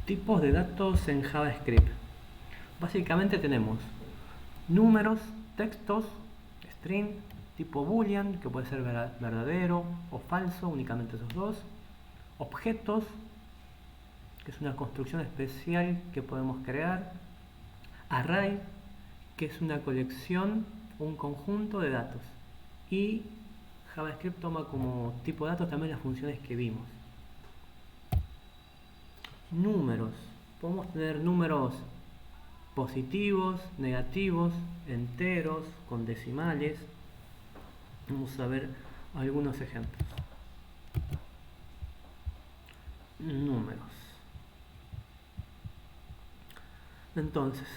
Tipos de datos en JavaScript. Básicamente tenemos números, textos, string, tipo boolean, que puede ser verdadero o falso, únicamente esos dos. Objetos, que es una construcción especial que podemos crear. Array, que es una colección, un conjunto de datos. Y JavaScript toma como tipo de datos también las funciones que vimos. Números. Podemos tener números positivos, negativos, enteros, con decimales. Vamos a ver algunos ejemplos. Números. Entonces,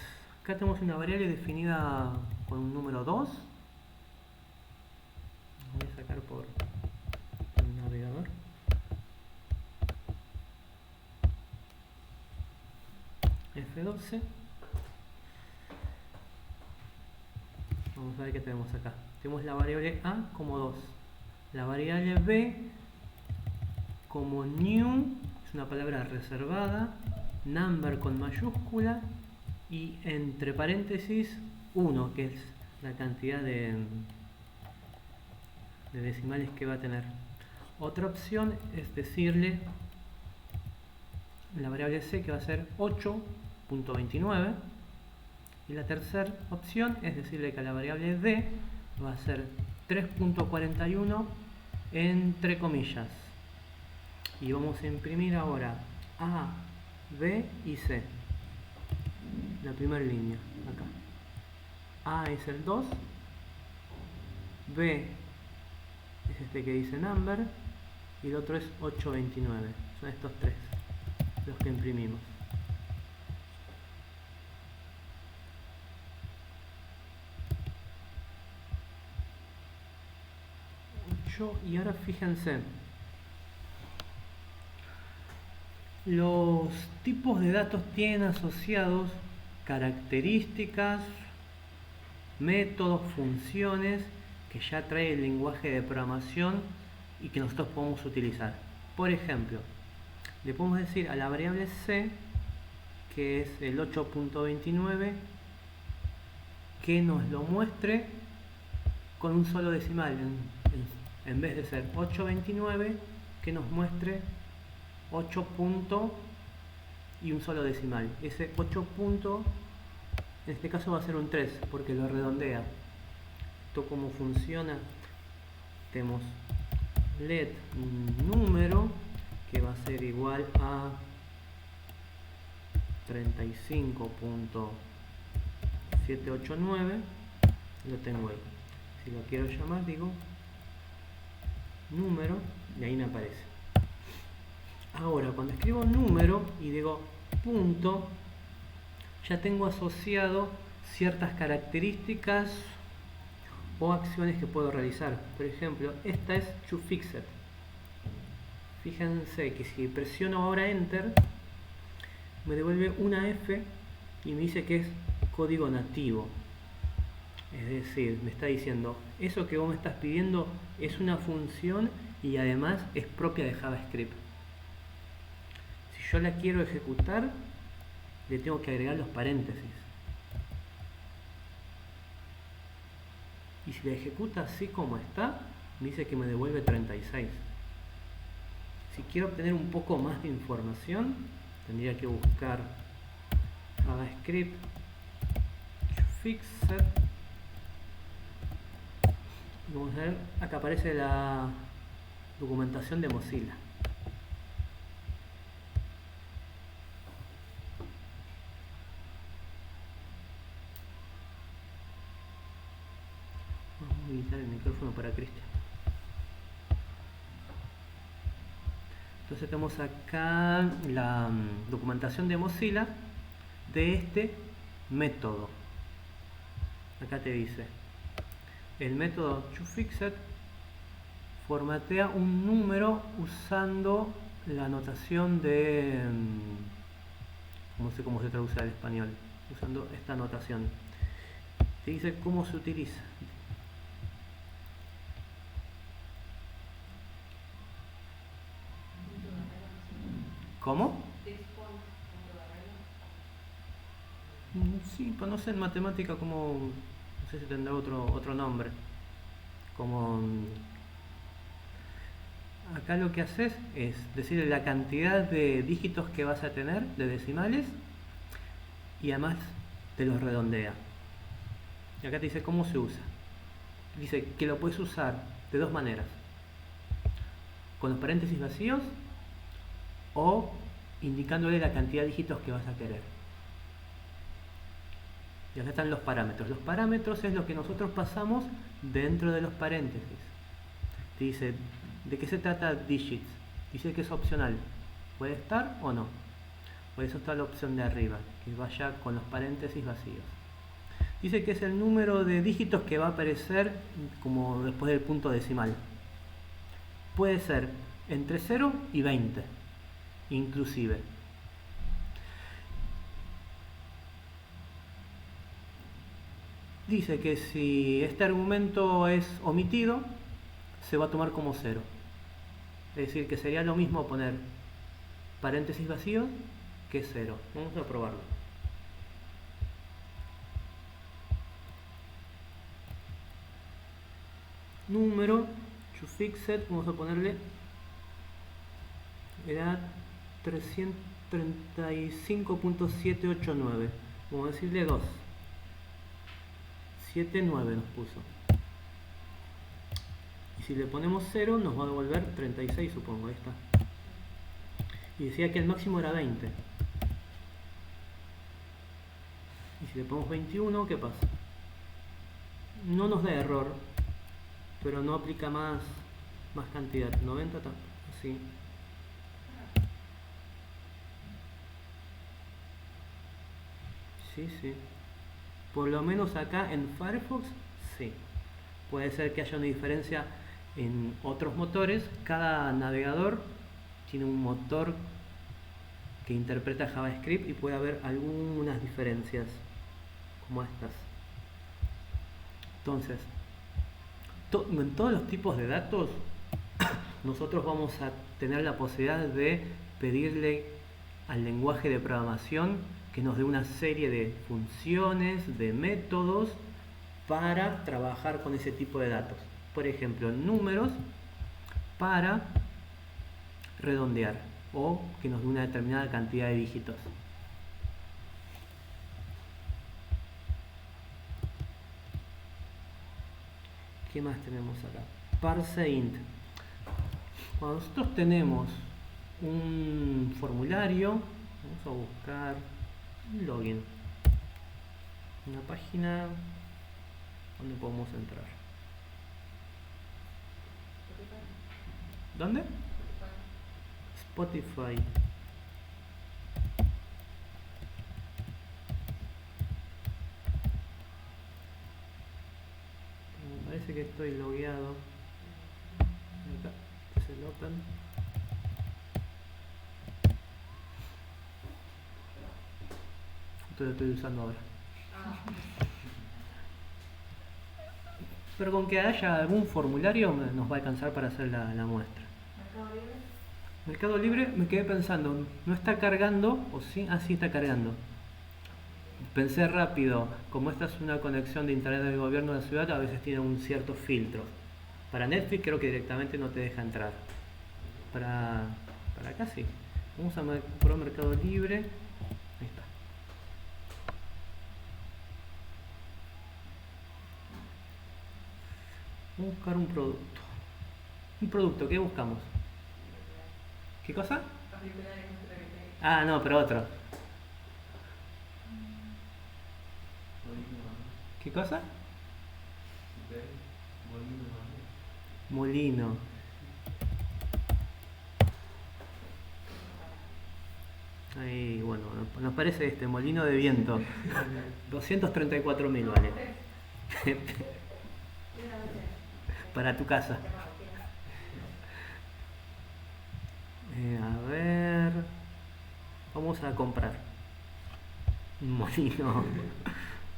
acá tenemos una variable definida con un número 2. Voy a sacar por el navegador. F12. Vamos a ver qué tenemos acá. Tenemos la variable A como 2. La variable B como new, es una palabra reservada. Number con mayúscula. Y entre paréntesis 1, que es la cantidad de decimales que va a tener. Otra opción es decirle la variable C, que va a ser 8.29. Y la tercera opción es decirle que a la variable D va a ser 3.41 entre comillas. Y vamos a imprimir ahora A, B y C. La primera línea, acá. A es el 2, B es este que dice number, y el otro es 829. Son estos tres los que imprimimos. Y ahora fíjense, los tipos de datos tienen asociados características, métodos, funciones que ya trae el lenguaje de programación y que nosotros podemos utilizar. Por ejemplo, le podemos decir a la variable C, que es el 8.29, que nos lo muestre con un solo decimal. En vez de ser 8.29, que nos muestre 8 punto y un solo decimal. Ese 8 punto en este caso va a ser un 3 porque lo redondea. Esto cómo funciona. Tenemos let un número que va a ser igual a 35.789. Lo tengo ahí. Si lo quiero llamar, digo número y ahí me aparece. Ahora, cuando escribo número y digo punto, ya tengo asociado ciertas características o acciones que puedo realizar. Por ejemplo, esta es toFixit. Fíjense que si presiono ahora Enter, me devuelve una F y me dice que es código nativo. Es decir, me está diciendo, eso que vos me estás pidiendo es una función y además es propia de JavaScript. Si yo la quiero ejecutar, le tengo que agregar los paréntesis. Y si la ejecuta así como está, me dice que me devuelve 36. Si quiero obtener un poco más de información, tendría que buscar JavaScript toFixit. Vamos a ver, acá aparece la documentación de Mozilla. Vamos a habilitar el micrófono para Cristian. Entonces tenemos acá la documentación de Mozilla de este método. Acá te dice, el método toFixit formatea un número usando la notación de, no sé cómo se traduce al español, usando esta notación. Te dice cómo se utiliza. ¿Cómo? Sí, pues no sé en matemática como, no sé si tendrá otro nombre. Como acá lo que haces es decir la cantidad de dígitos que vas a tener, de decimales, y además te los redondea. Y acá te dice cómo se usa. Dice que lo puedes usar de dos maneras. Con los paréntesis vacíos o indicándole la cantidad de dígitos que vas a querer. Y acá están los parámetros. Los parámetros es lo que nosotros pasamos dentro de los paréntesis. Te dice, ¿de qué se trata digits? Dice que es opcional. ¿Puede estar o no? Por eso está la opción de arriba, que vaya con los paréntesis vacíos. Dice que es el número de dígitos que va a aparecer como después del punto decimal. Puede ser entre 0 y 20, inclusive. Dice que si este argumento es omitido, se va a tomar como 0. Es decir, que sería lo mismo poner paréntesis vacíos que 0. Vamos a probarlo. Número to fixed, vamos a ponerle, era 335.789. Vamos a decirle 2. 79 nos puso. Y si le ponemos 0 nos va a devolver 36, supongo. Ahí está. Y decía que el máximo era 20. Y si le ponemos 21, ¿qué pasa? No nos da error, pero no aplica más cantidad. 90 así. Sí. Por lo menos acá en Firefox, sí. Puede ser que haya una diferencia en otros motores. Cada navegador tiene un motor que interpreta JavaScript y puede haber algunas diferencias como estas. Entonces, en todos los tipos de datos nosotros vamos a tener la posibilidad de pedirle al lenguaje de programación que nos dé una serie de funciones, de métodos para trabajar con ese tipo de datos. Por ejemplo, números para redondear o que nos dé una determinada cantidad de dígitos. ¿Qué más tenemos acá? Parse int. Cuando nosotros tenemos un formulario, vamos a buscar un login, una página donde podemos entrar. ¿Dónde? Spotify. Me parece que estoy logueado. Acá es el open. Esto lo estoy usando ahora. Pero con que haya algún formulario nos va a alcanzar para hacer la muestra. ¿Mercado Libre? Mercado Libre, me quedé pensando, ¿no está cargando? ¿O sí? Ah, sí está cargando. Pensé rápido, como esta es una conexión de internet del gobierno de la ciudad, a veces tiene un cierto filtro. Para Netflix creo que directamente no te deja entrar. Para acá sí. Vamos a probar Mercado Libre. Ahí está. Vamos a buscar un producto. Un producto, ¿qué buscamos? ¿Qué cosa? Ah, no, pero otro. ¿Qué cosa? Molino. Ahí, bueno, nos parece este molino de viento. 234.000 vale. Para tu casa. A ver. Vamos a comprar un molino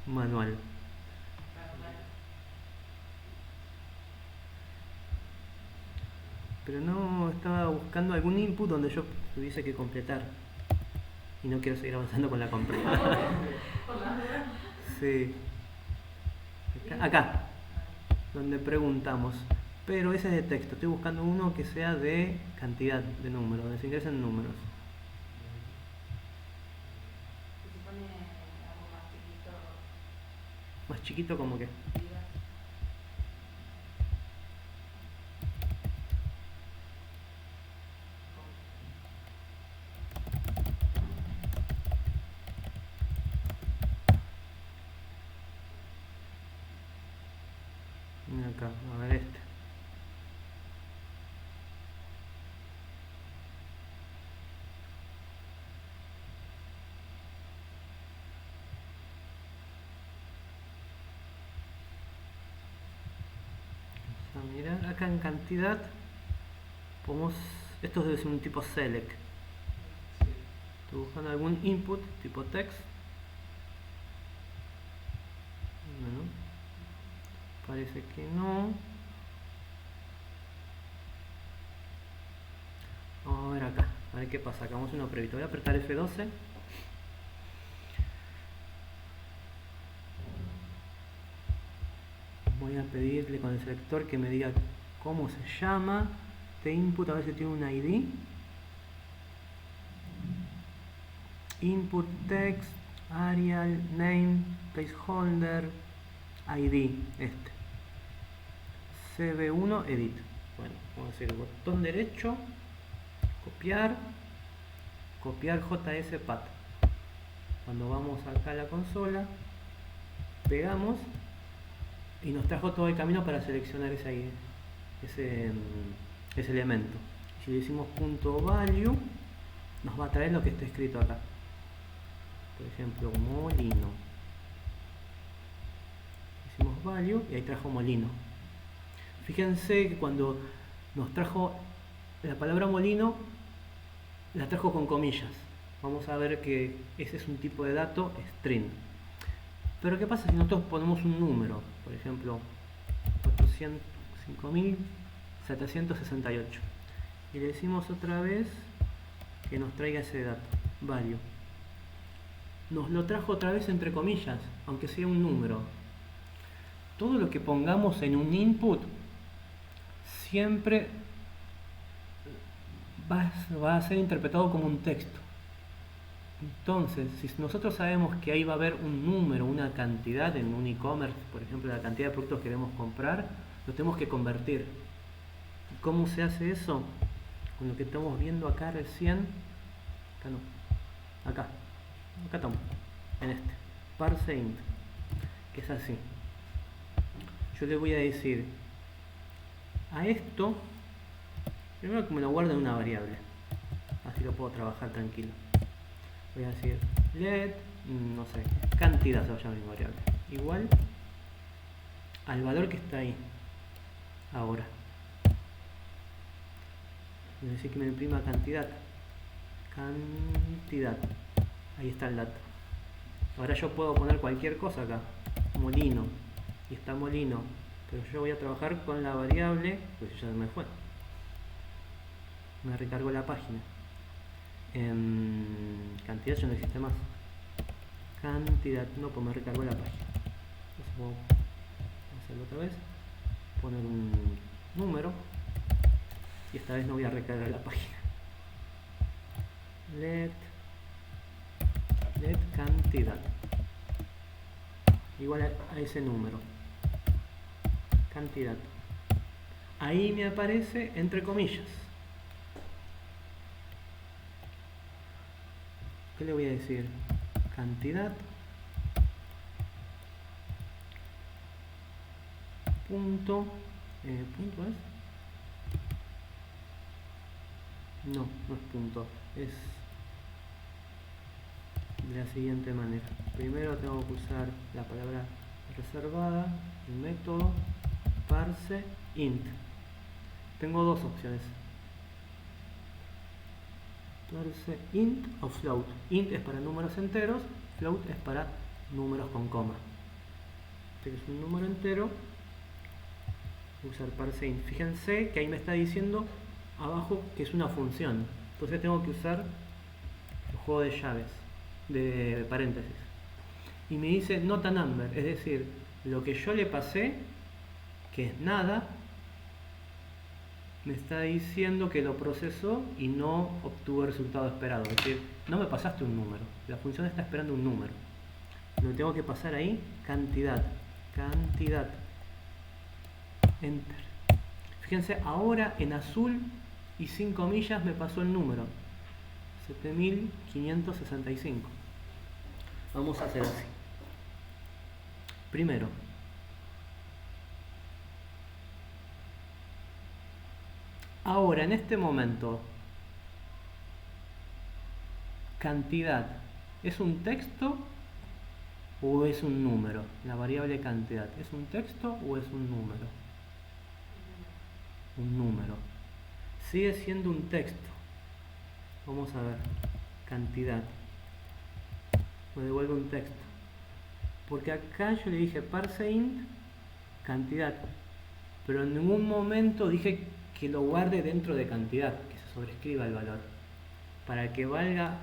manual. Pero no estaba buscando algún input donde yo tuviese que completar. Y no quiero seguir avanzando con la compra. Sí. Acá, donde preguntamos. Pero ese es de texto. Estoy buscando uno que sea de cantidad de números, donde se ingresen números. Más chiquito como que. Mira acá, a ver este. Vamos a mirar acá en cantidad. Podemos, esto debe ser un tipo select. Estoy buscando algún input tipo text. Bueno, parece que no. Vamos a ver acá, a ver qué pasa. Acá vamos a hacer una pruebita. Voy a apretar F12. Voy a pedirle con el selector que me diga cómo se llama. Este input a ver si tiene un ID. Input text, Arial, name, placeholder, ID, este. CB1 edit. Bueno, vamos a hacer el botón derecho, copiar, copiar JS-Path. Cuando vamos acá a la consola, pegamos y nos trajo todo el camino para seleccionar ese elemento. Si le decimos .value, nos va a traer lo que está escrito acá. Por ejemplo, molino. Decimos value y ahí trajo molino. Fíjense que cuando nos trajo la palabra molino, la trajo con comillas. Vamos a ver que ese es un tipo de dato string. Pero ¿qué pasa si nosotros ponemos un número? Por ejemplo, 5.768. Y le decimos otra vez que nos traiga ese dato, value. Nos lo trajo otra vez entre comillas, aunque sea un número. Todo lo que pongamos en un input siempre va a ser interpretado como un texto. Entonces, si nosotros sabemos que ahí va a haber un número, una cantidad en un e-commerce, por ejemplo, la cantidad de productos que queremos comprar, lo tenemos que convertir. ¿Y cómo se hace eso? Con lo que estamos viendo acá recién. Acá no. Acá estamos. En este. Parse int. Que es así. Yo le voy a decir a esto, primero que me lo guarde en una variable. Así lo puedo trabajar tranquilo. Voy a decir let, no sé, cantidad se va a llamar mi variable. Igual al valor que está ahí. Ahora. Voy a decir que me imprima cantidad. Cantidad. Ahí está el dato. Ahora yo puedo poner cualquier cosa acá. Molino. Y está molino. Pero yo voy a trabajar con la variable, pues ya me fue. Me recargo la página. Cantidad ya no existe más. Cantidad, no, pues me recargó la página. Entonces puedo hacerlo otra vez. Poner un número. Y esta vez no voy a recargar la página. Let cantidad. Igual a ese número. Cantidad. Ahí me aparece entre comillas. ¿Qué le voy a decir? Cantidad. Punto. ¿Punto es? No, no es punto. Es de la siguiente manera. Primero tengo que usar la palabra reservada, el método parse int. Tengo dos opciones. Parse int o float. Int es para números enteros, float es para números con coma. Este es un número entero. Voy a usar parse int. Fíjense que ahí me está diciendo abajo que es una función. Entonces tengo que usar el juego de llaves, de paréntesis. Y me dice not a number, es decir, lo que yo le pasé, que es nada, me está diciendo que lo procesó y no obtuvo el resultado esperado. Es decir, no me pasaste un número, la función está esperando un número. Lo tengo que pasar ahí, cantidad, cantidad, enter. Fíjense, ahora en azul y sin comillas me pasó el número, 7565. Vamos a hacer así. Primero, ahora en este momento, cantidad, ¿es un texto o es un número? La variable cantidad, ¿es un texto o es un número? Un número. Sigue siendo un texto. Vamos a ver, cantidad. Me devuelve un texto. Porque acá yo le dije parse int, cantidad. Pero en ningún momento dije que lo guarde dentro de cantidad, que se sobrescriba el valor. Para que valga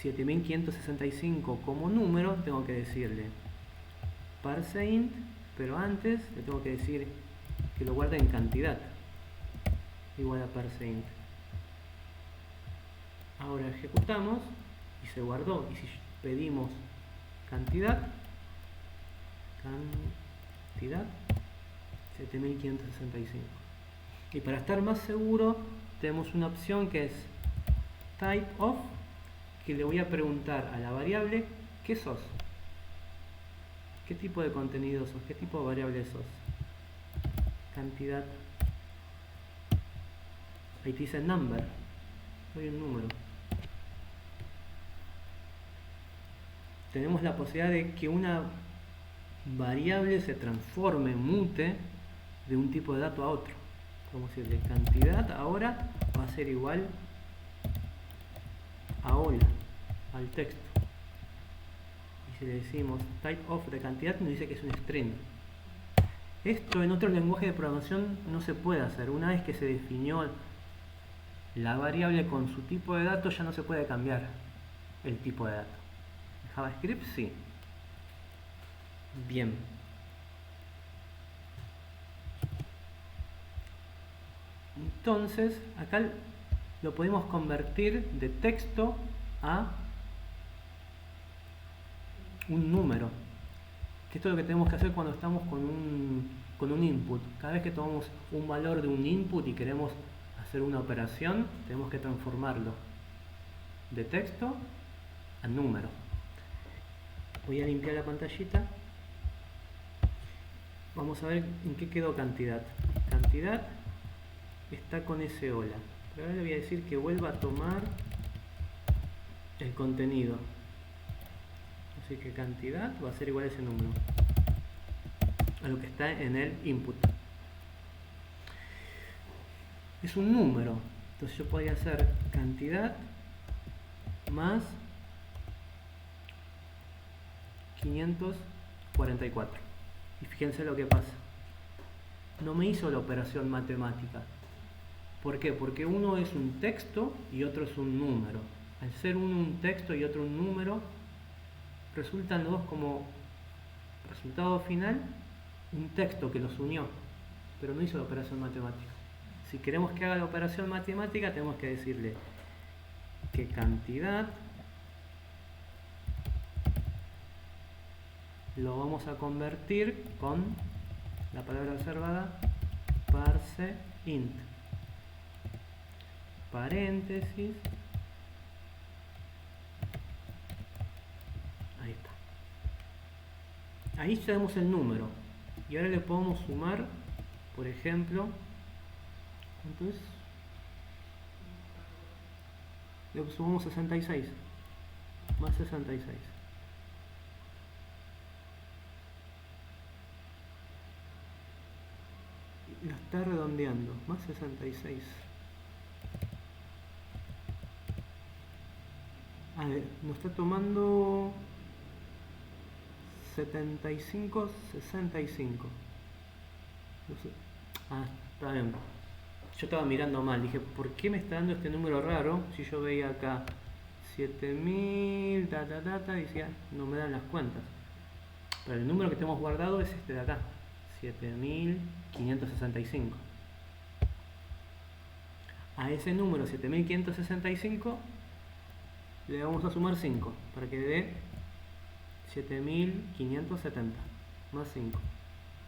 7565 como número, tengo que decirle parse int, pero antes le tengo que decir que lo guarde en cantidad, igual a parse int. Ahora ejecutamos y se guardó. Y si pedimos cantidad 7565. Y para estar más seguro tenemos una opción que es type of, que le voy a preguntar a la variable ¿qué sos? ¿Qué tipo de contenido sos? ¿Qué tipo de variable sos? Cantidad. Ahí te dice number, soy un número. Tenemos la posibilidad de que una variable se transforme, mute de un tipo de dato a otro. Vamos a decirle cantidad ahora va a ser igual a hola, al texto. Y si le decimos type of de cantidad, nos dice que es un string. Esto en otro lenguaje de programación no se puede hacer. Una vez que se definió la variable con su tipo de dato, ya no se puede cambiar el tipo de dato. En JavaScript sí. Bien. Entonces, acá lo podemos convertir de texto a un número. Que esto es lo que tenemos que hacer cuando estamos con un input. Cada vez que tomamos un valor de un input y queremos hacer una operación, tenemos que transformarlo de texto a número. Voy a limpiar la pantallita. Vamos a ver en qué quedó cantidad. Cantidad está con ese hola. Pero ahora le voy a decir que vuelva a tomar el contenido. Así que cantidad va a ser igual a ese número, a lo que está en el input. Es un número, entonces yo podría hacer cantidad más 544. Y fíjense lo que pasa. No me hizo la operación matemática. ¿Por qué? Porque uno es un texto y otro es un número. Al ser uno un texto y otro un número, resultan los dos como resultado final un texto que los unió, pero no hizo la operación matemática. Si queremos que haga la operación matemática, tenemos que decirle que cantidad lo vamos a convertir con la palabra reservada parse int, paréntesis, ahí está. Ahí tenemos el número y ahora le podemos sumar, por ejemplo, ¿cuánto es? Le sumamos 66 más 66. Lo está redondeando, más 66. A ver, nos está tomando 75, 65. No sé. Ah, está bien. yo estaba mirando mal, dije, ¿por qué me está dando este número raro? Si yo veía acá 7000, decía, no me dan las cuentas. Pero el número que tenemos guardado es este de acá, 7565. A ese número 7565 le vamos a sumar 5 para que dé 7570 más 5.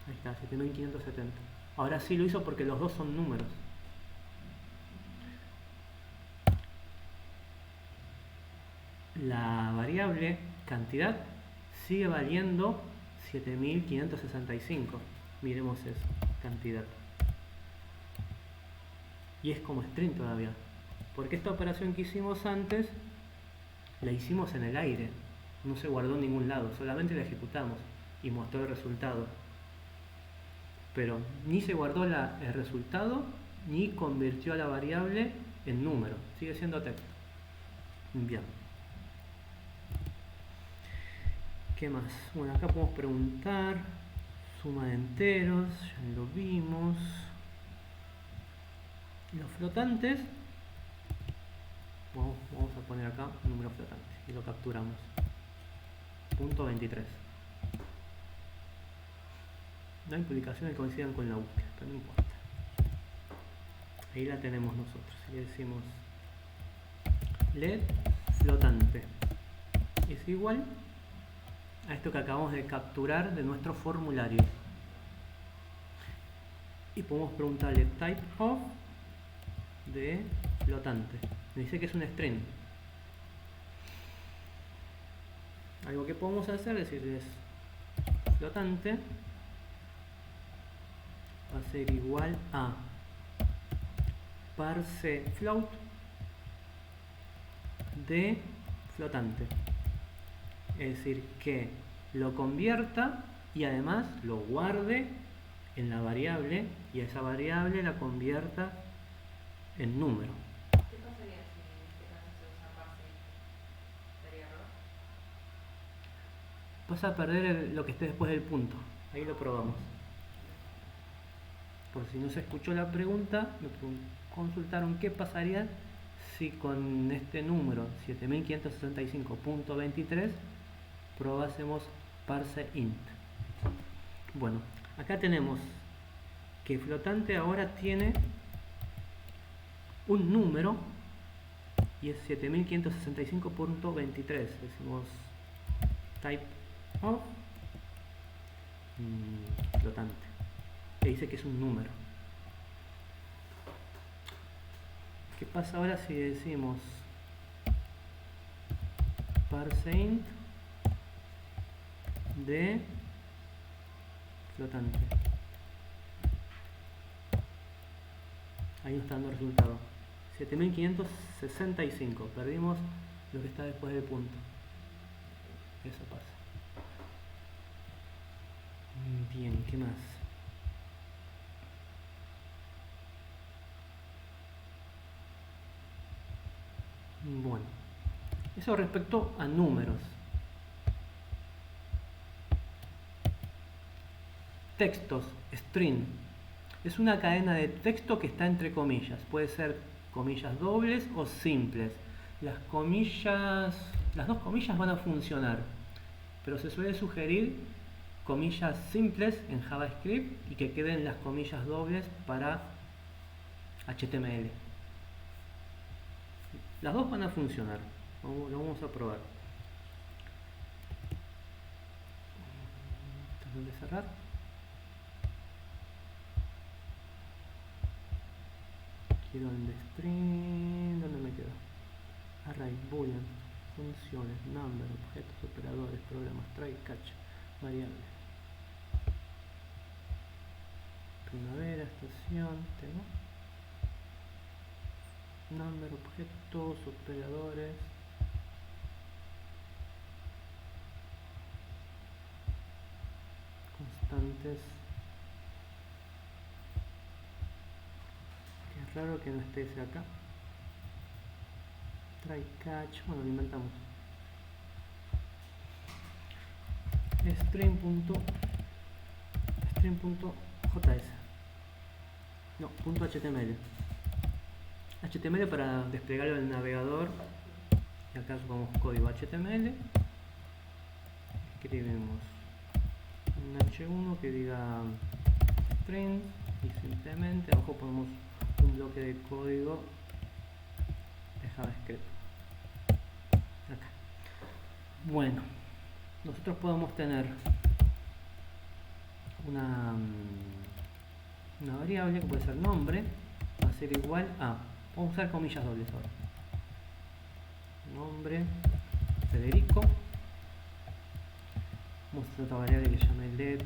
Ahí está, 7570. Ahora sí lo hizo porque los dos son números. La variable cantidad sigue valiendo 7565. Miremos eso, cantidad. Y es como string todavía. Porque esta operación que hicimos antes la hicimos en el aire. No se guardó en ningún lado, solamente la ejecutamos y mostró el resultado. Pero ni se guardó el resultado ni convirtió a la variable en número. Sigue siendo texto. Bien. ¿Qué más? Bueno, acá podemos preguntar suma de enteros, ya lo vimos. Los flotantes, vamos a poner acá un número flotante y lo capturamos. Punto 23. No hay publicaciones que coincidan con la búsqueda, pero no importa. Ahí la tenemos nosotros. Y decimos let flotante es igual a esto que acabamos de capturar de nuestro formulario. Y podemos preguntarle type of de flotante. Me dice que es un string. Algo que podemos hacer es decirles flotante va a ser igual a parse float de flotante. Es decir, que lo convierta y además lo guarde en la variable y a esa variable la convierta en número. ¿Qué pasaría si en este caso se usa parse? ¿Daría error? Vas a perder lo que esté después del punto. Ahí lo probamos. Por si no se escuchó la pregunta, me consultaron qué pasaría si con este número 7565.23 probásemos parse int. Bueno, acá tenemos que flotante ahora tiene un número y es 7565.23. Decimos type of flotante. Le dice que es un número. ¿Qué pasa ahora si decimos parse int de flotante? Ahí nos está dando el resultado. 7565. Perdimos lo que está después del punto. Eso pasa. Bien, ¿qué más? Bueno, eso respecto a números. Textos, string. Es una cadena de texto que está entre comillas. Puede ser comillas dobles o simples. Las dos comillas van a funcionar, pero se suele sugerir comillas simples en JavaScript y que queden las comillas dobles para HTML. Las dos van a funcionar. Lo vamos a probar. Tratar de cerrar. Quiero el de string. ¿Dónde me quedo? Array, boolean, funciones, number, objetos, operadores, programas, try, catch, variables. Primavera, estación, tengo. Number, objetos, operadores. Constantes. Qué raro que no esté ese acá. Try catch, bueno, lo inventamos. String.js. No, punto HTML. HTML para desplegarlo en el navegador. Y acá pongamos código HTML. Escribimos un H1 que diga string y simplemente abajo ponemos un bloque de código de JavaScript. Acá. Bueno, nosotros podemos tener una variable que puede ser nombre, va a ser igual a, vamos a usar comillas dobles ahora, nombre Federico, vamos a hacer otra variable que se llame let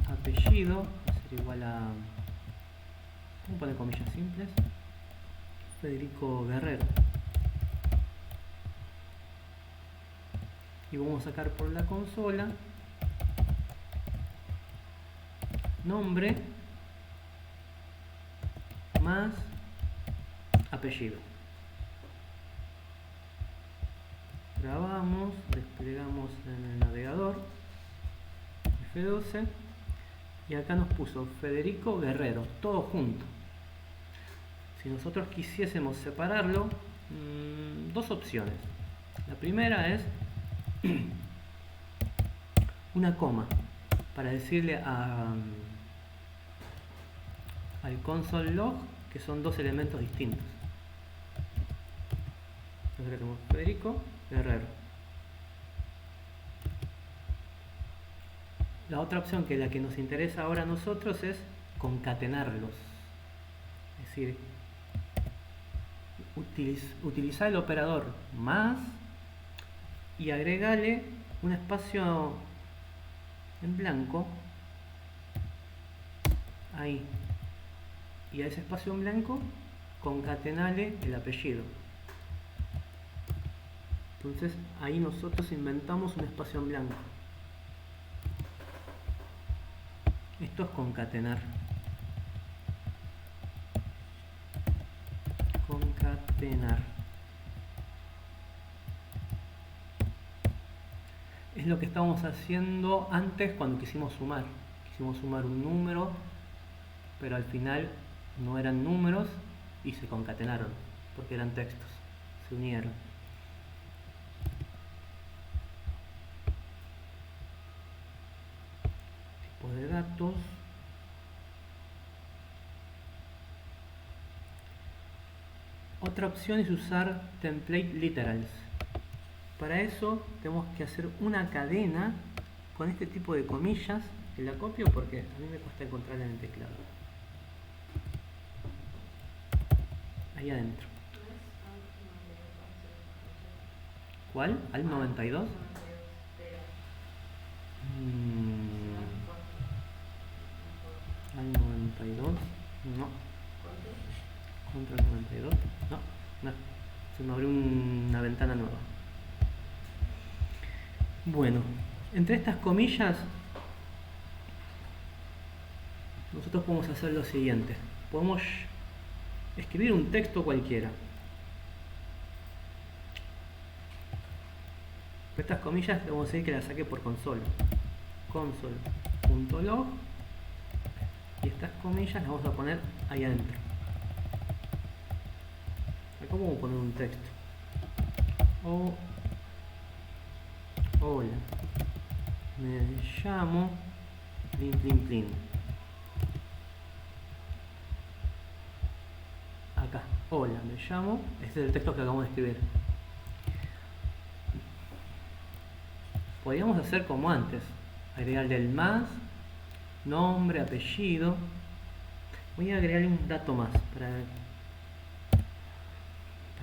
apellido, va a ser igual a, vamos a poner comillas simples, Federico Guerrero, y vamos a sacar por la consola nombre más apellido. Grabamos, desplegamos en el navegador F12 y acá nos puso Federico Guerrero, todo junto. Si nosotros quisiésemos separarlo, dos opciones. La primera es una coma para decirle al console log que son dos elementos distintos. Entonces tenemos Federico Guerrero. La otra opción, que es la que nos interesa ahora a nosotros, es concatenarlos. Es decir, utilizar el operador más y agregarle un espacio en blanco ahí, y a ese espacio en blanco concatenale el apellido. Entonces ahí nosotros inventamos un espacio en blanco. Esto es concatenar. Concatenar es lo que estábamos haciendo antes cuando quisimos sumar. Quisimos sumar un número, pero al final no eran números y se concatenaron porque eran textos, se unieron. Tipo de datos. Otra opción es usar template literals. Para eso tenemos que hacer una cadena con este tipo de comillas, que la copio porque a mí me cuesta encontrarla en el teclado. Ahí adentro. ¿Cuál? ¿Al 92? ¿Al 92? No. ¿Contra el 92? No, no. Se me abrió una ventana nueva. Bueno, entre estas comillas nosotros podemos hacer lo siguiente. Podemos escribir un texto cualquiera. Estas comillas le vamos a decir que las saque por console. Console.log, y estas comillas las vamos a poner ahí adentro. Acá vamos a poner un texto. Hola, me llamo plin. Acá, hola, me llamo. Este es el texto que acabamos de escribir. Podríamos hacer como antes, agregarle el más, nombre, apellido. Voy a agregarle un dato más para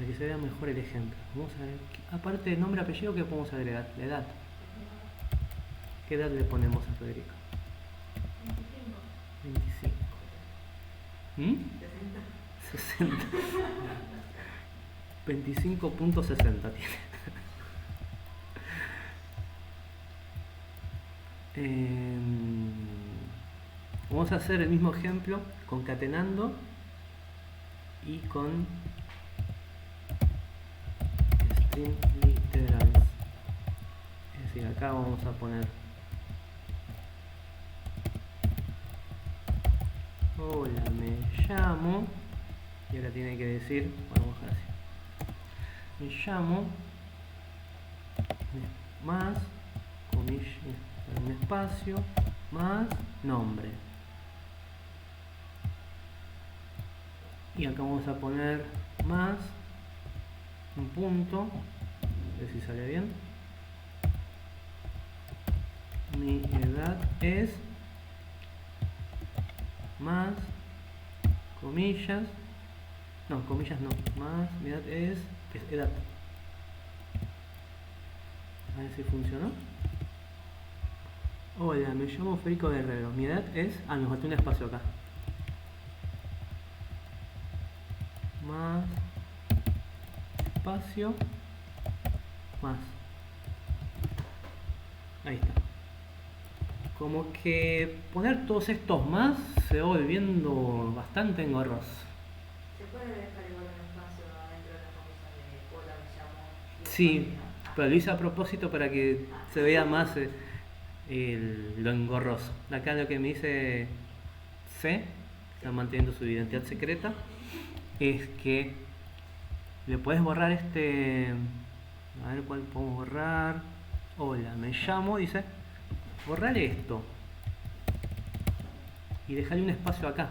que se vea mejor el ejemplo. Vamos a ver, aparte de nombre, apellido, ¿qué podemos agregar? La edad. ¿Qué edad le ponemos a Federico? 25. 60. 25.60 tiene. Vamos a hacer el mismo ejemplo concatenando y con string literals. Es decir, acá vamos a poner Hola, me llamo. Y ahora tiene que decir, vamos a dejar así. Me llamo más, comillas, un espacio, más nombre. Y acá vamos a poner más un punto, a ver si sale bien. Mi edad es más, comillas, no, comillas no, más, mi edad es edad. A ver si funcionó. Hola, me llamo Federico Guerrero. Mi edad es... Ah, nos faltó un espacio acá. Más... Espacio... Más. Ahí está. Como que poner todos estos más se va volviendo bastante engorroso. ¿Se puede dejar igual un espacio adentro de las cosas de hola, me llamo? Y Sí, espacio, ¿no? pero lo hice a propósito para que se vea más lo engorroso. Acá lo que me dice C, está manteniendo su identidad secreta, es que le puedes borrar este... A ver cuál podemos borrar. Hola, me llamo, dice. Borrar esto. Y dejarle un espacio acá.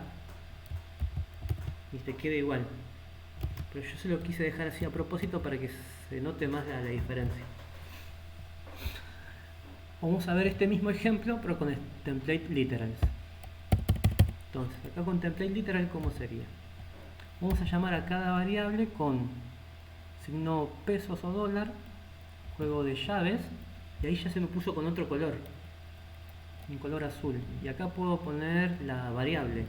Y te quede igual. Pero yo se lo quise dejar así a propósito para que se note más la diferencia. Vamos a ver este mismo ejemplo, pero con template literals. Entonces, acá con template literal, ¿cómo sería? Vamos a llamar a cada variable con signo pesos o dólar, juego de llaves, y ahí ya se me puso con otro color, un color azul. Y acá puedo poner la variable.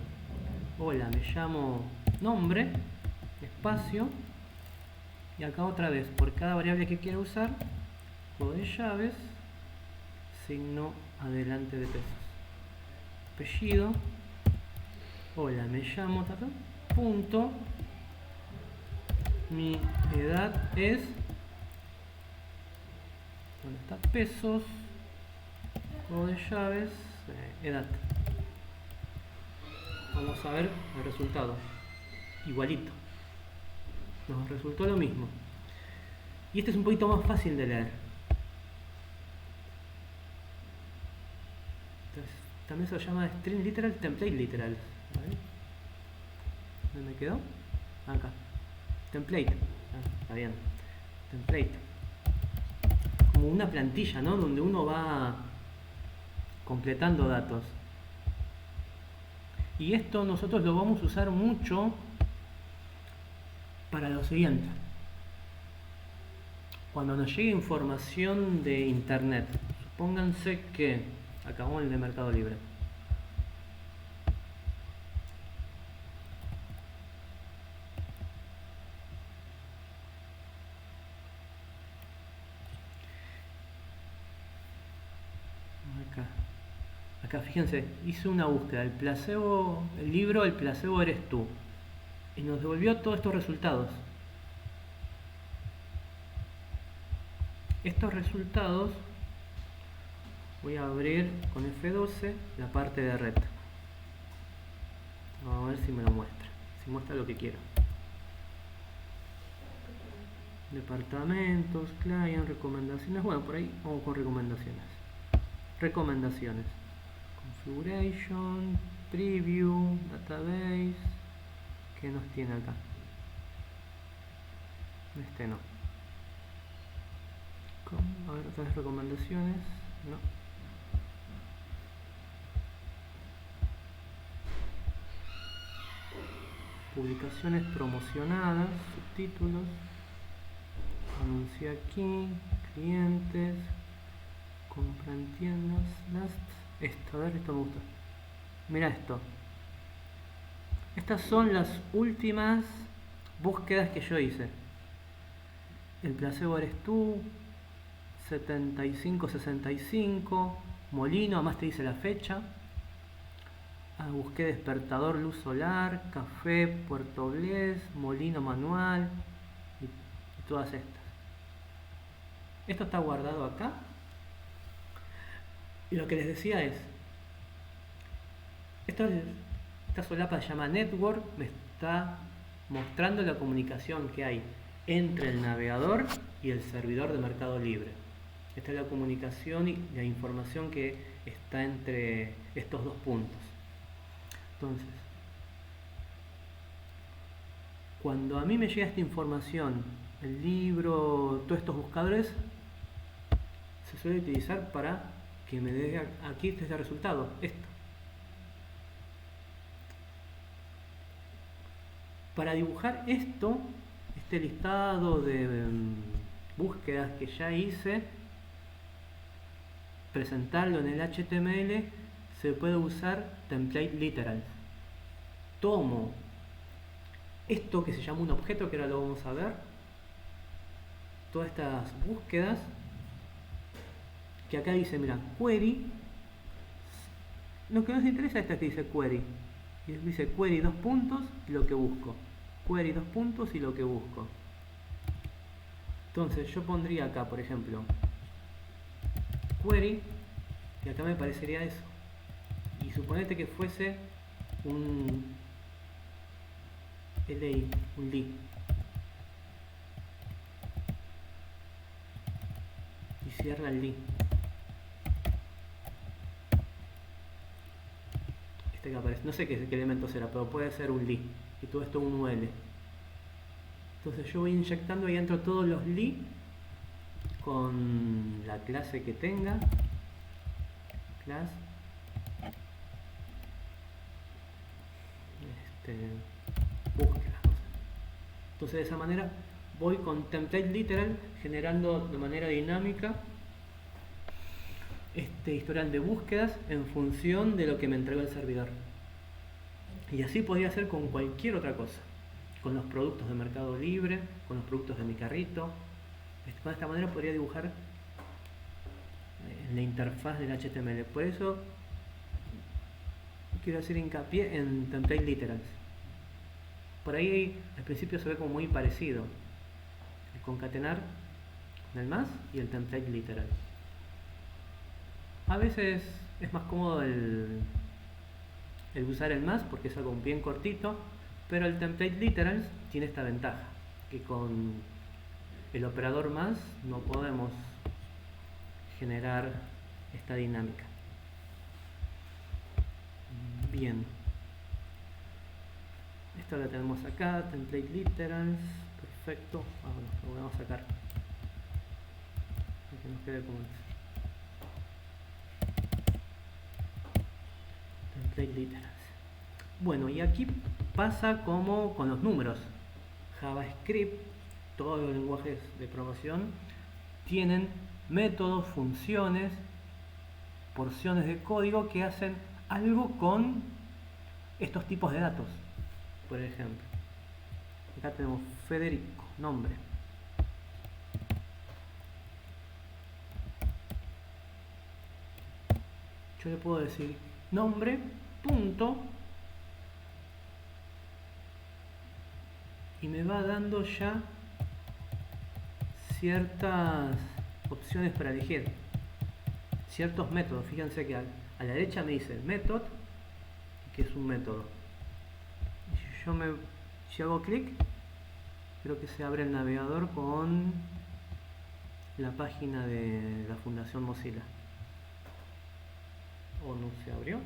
Hola, me llamo nombre, espacio, y acá otra vez, por cada variable que quiera usar, juego de llaves, signo adelante de pesos. Apellido, hola, me llamo, punto, mi edad es, ¿dónde está? Pesos, juego de llaves, edad. Vamos a ver el resultado. Igualito. Nos resultó lo mismo. Y este es un poquito más fácil de leer. Entonces, también se lo llama string literal, template literal. ¿Vale? ¿Dónde me quedó? Acá. Template. Ah, está bien. Template. Como una plantilla, ¿no? Donde uno va completando datos. Y esto nosotros lo vamos a usar mucho para lo siguiente. Cuando nos llegue información de internet, supónganse que acabamos el de Mercado Libre. Acá fíjense, hice una búsqueda, el libro El placebo eres tú, y nos devolvió todos estos resultados. Estos resultados voy a abrir con F12 la parte de red. Vamos a ver si me lo muestra, si muestra lo que quiero. Departamentos, client, recomendaciones. Bueno, por ahí vamos con recomendaciones. Recomendaciones. Configuration, preview, database. ¿Qué nos tiene acá? Este no. A ver, otras recomendaciones. No. Publicaciones promocionadas, subtítulos. Anuncia aquí, clientes, compra en tiendas, last. Esto, a ver, esto me gusta. Mira esto. Estas son las últimas búsquedas que yo hice. El placebo eres tú, 75-65, Molino, además te dice la fecha. Busqué despertador, luz solar, café, Puerto Blés, molino manual y todas estas. Esto está guardado acá. Y lo que les decía es, esto esta solapa se llama network, me está mostrando la comunicación que hay entre el navegador y el servidor de Mercado Libre. Esta es la comunicación y la información que está entre estos dos puntos. Entonces, cuando a mí me llega esta información, el libro, todos estos buscadores, se suele utilizar para que me dé aquí este resultado, esto. Para dibujar esto, este listado de búsquedas que ya hice, presentarlo en el HTML, se puede usar template literals. Tomo esto que se llama un objeto, que ahora lo vamos a ver, todas estas búsquedas, que acá dice, mira, query, lo que nos interesa es esta que dice query, y dice query 2 puntos y lo que busco, query 2 puntos y lo que busco. Entonces yo pondría acá, por ejemplo, query, y acá me parecería eso, y suponete que fuese un LI, un li, y cierra el li. Este que aparece, no sé qué elemento será, pero puede ser un li, y todo esto un UL. Entonces yo voy inyectando ahí dentro todos los li con la clase que tenga, class, búsqueda. Entonces de esa manera voy con template literal generando de manera dinámica este historial de búsquedas en función de lo que me entregó el servidor. Y así podría hacer con cualquier otra cosa, con los productos de Mercado Libre, con los productos de mi carrito. De esta manera podría dibujar en la interfaz del HTML. Por eso quiero hacer hincapié en template literals. Por ahí al principio se ve como muy parecido el concatenar con el más y el template literal. A veces es más cómodo el usar el más porque es algo bien cortito, pero el template literals tiene esta ventaja, que con el operador más no podemos generar esta dinámica. Bien, esto lo tenemos acá, template literals, perfecto. Bueno, lo volvemos a sacar para que nos quede como es. Template literals. Bueno, y aquí pasa como con los números. JavaScript, todos los lenguajes de programación tienen métodos, funciones, porciones de código que hacen algo con estos tipos de datos. Por ejemplo, acá tenemos Federico, nombre. Yo le puedo decir nombre, punto, y me va dando ya ciertas opciones para elegir, ciertos métodos. Fíjense que a la derecha me dice method, que es un método. Si hago clic, creo que se abre el navegador con la página de la Fundación Mozilla. ¿O no se abrió?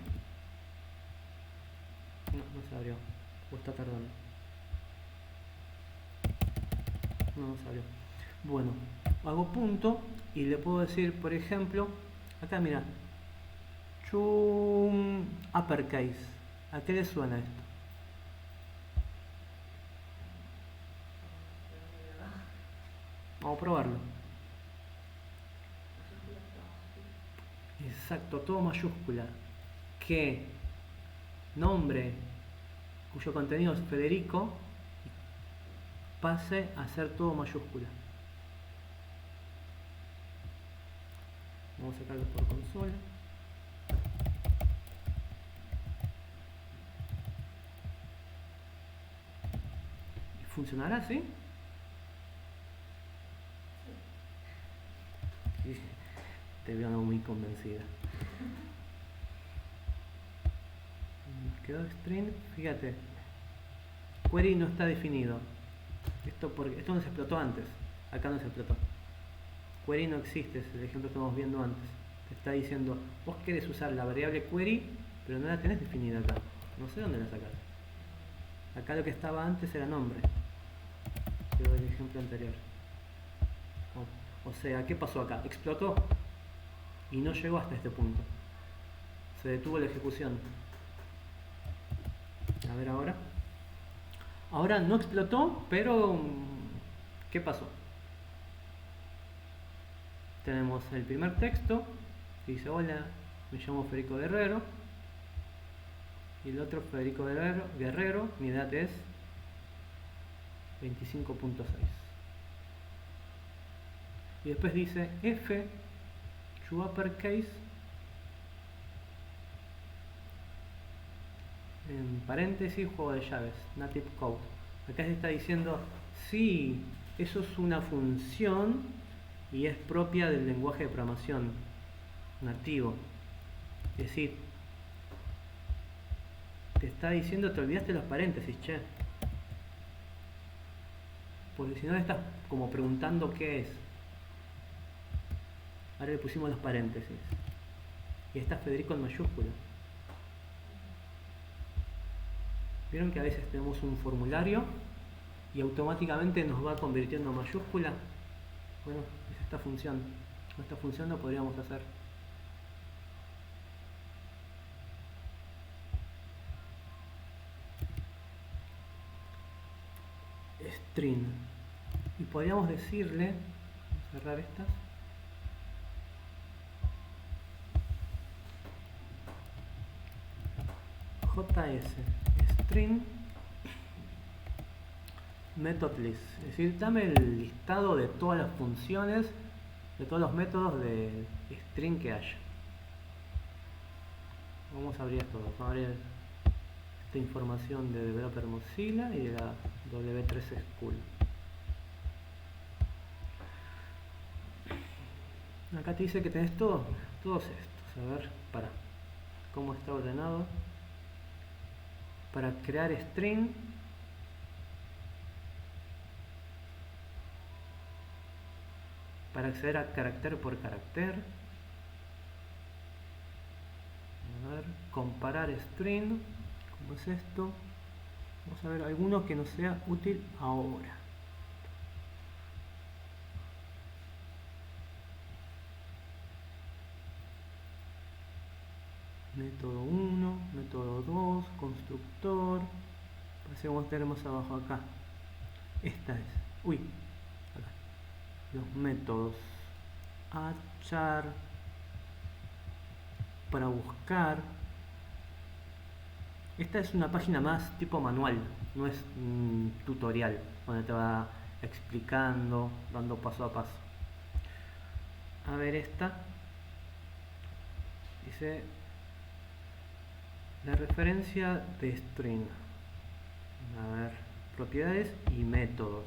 No se abrió. ¿O está tardando? No se abrió. Bueno, hago punto y le puedo decir, por ejemplo, acá mira, chum uppercase. ¿A qué le suena esto? Vamos a probarlo. Exacto, todo mayúscula. Que nombre cuyo contenido es Federico pase a ser todo mayúscula. Vamos a sacarlo por consola. ¿Funcionará así? Sí. Te veo muy convencida. quedó string, fíjate, query no está definido. Esto no se explotó antes, acá no se explotó. Query no existe, es el ejemplo que estamos viendo antes. Te está diciendo, vos querés usar la variable query, pero no la tenés definida acá. No sé dónde la sacás. Acá lo que estaba antes era nombre. Quedó el ejemplo anterior. O sea, ¿qué pasó acá? Explotó y no llegó hasta este punto. Se detuvo la ejecución. A ver ahora. Ahora no explotó, pero ¿qué pasó? Tenemos el primer texto que dice: hola, me llamo Federico Guerrero. Y el otro, Federico Guerrero, mi edad es 25.6. Y después dice F, to uppercase, en paréntesis, juego de llaves, native code. Acá se está diciendo, sí, eso es una función y es propia del lenguaje de programación nativo. Es decir, te está diciendo, te olvidaste los paréntesis, che. Porque si no le estás como preguntando qué es. Ahora le pusimos los paréntesis. Y está Federico en mayúscula. ¿Vieron que a veces tenemos un formulario y automáticamente nos va convirtiendo en mayúscula? Bueno, es esta función. Con esta función lo podríamos hacer. String. Y podríamos decirle, vamos a cerrar estas. JS string method list, es decir, dame el listado de todas las funciones, de todos los métodos de string que haya. Vamos a abrir esto, vamos a abrir esta información de Developer Mozilla y de la W3 School. Acá te dice que tenés todos estos. A ver, para cómo está ordenado. Para crear string, para acceder a carácter por carácter, a ver, comparar string, ¿cómo es esto? Vamos a ver alguno que nos sea útil ahora. Método 1, método 2, constructor. Parece que vamos a tener más abajo acá. Esta es. Uy, acá. Los métodos. Char. Para buscar. Esta es una página más tipo manual. No es un tutorial donde te va explicando, dando paso a paso. A ver esta. Dice la referencia de string. A ver, propiedades y métodos.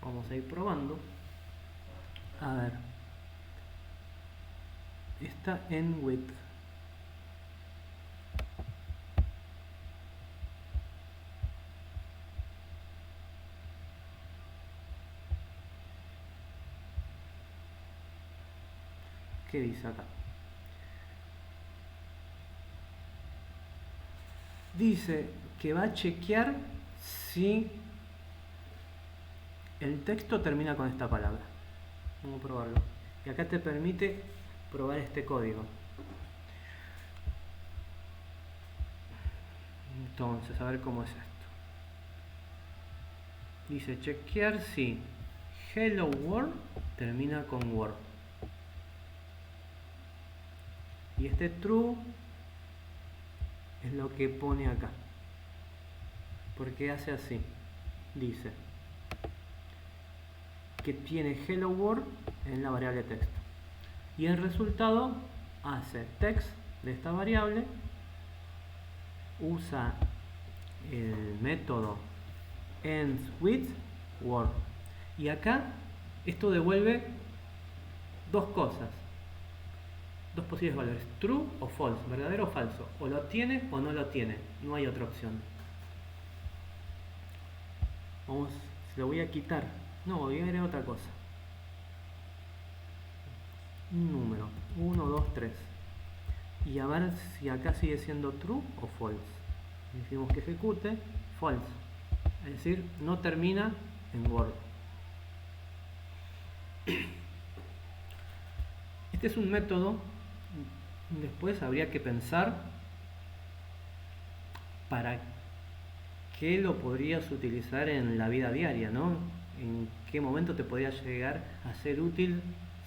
Vamos a ir probando. A ver. Está en with. ¿Qué dice acá? Dice que va a chequear si el texto termina con esta palabra. Vamos a probarlo. Y acá te permite probar este código. Entonces, a ver cómo es esto. Dice chequear si hello world termina con word. Y este true es lo que pone acá. Porque hace así. Dice que tiene hello world en la variable texto. Y el resultado hace text de esta variable. Usa el método ends with word. Y acá esto devuelve dos cosas. dos posibles valores, true o false, verdadero o falso, o lo tiene o no lo tiene, no hay otra opción. Vamos, se lo voy a quitar, no, voy a agregar otra cosa, un número, 1, 2, 3, y a ver si acá sigue siendo true o false. Decimos que ejecute, false, es decir, no termina en Word. Este es un método, después habría que pensar para qué lo podrías utilizar en la vida diaria, ¿no? En qué momento te podría llegar a ser útil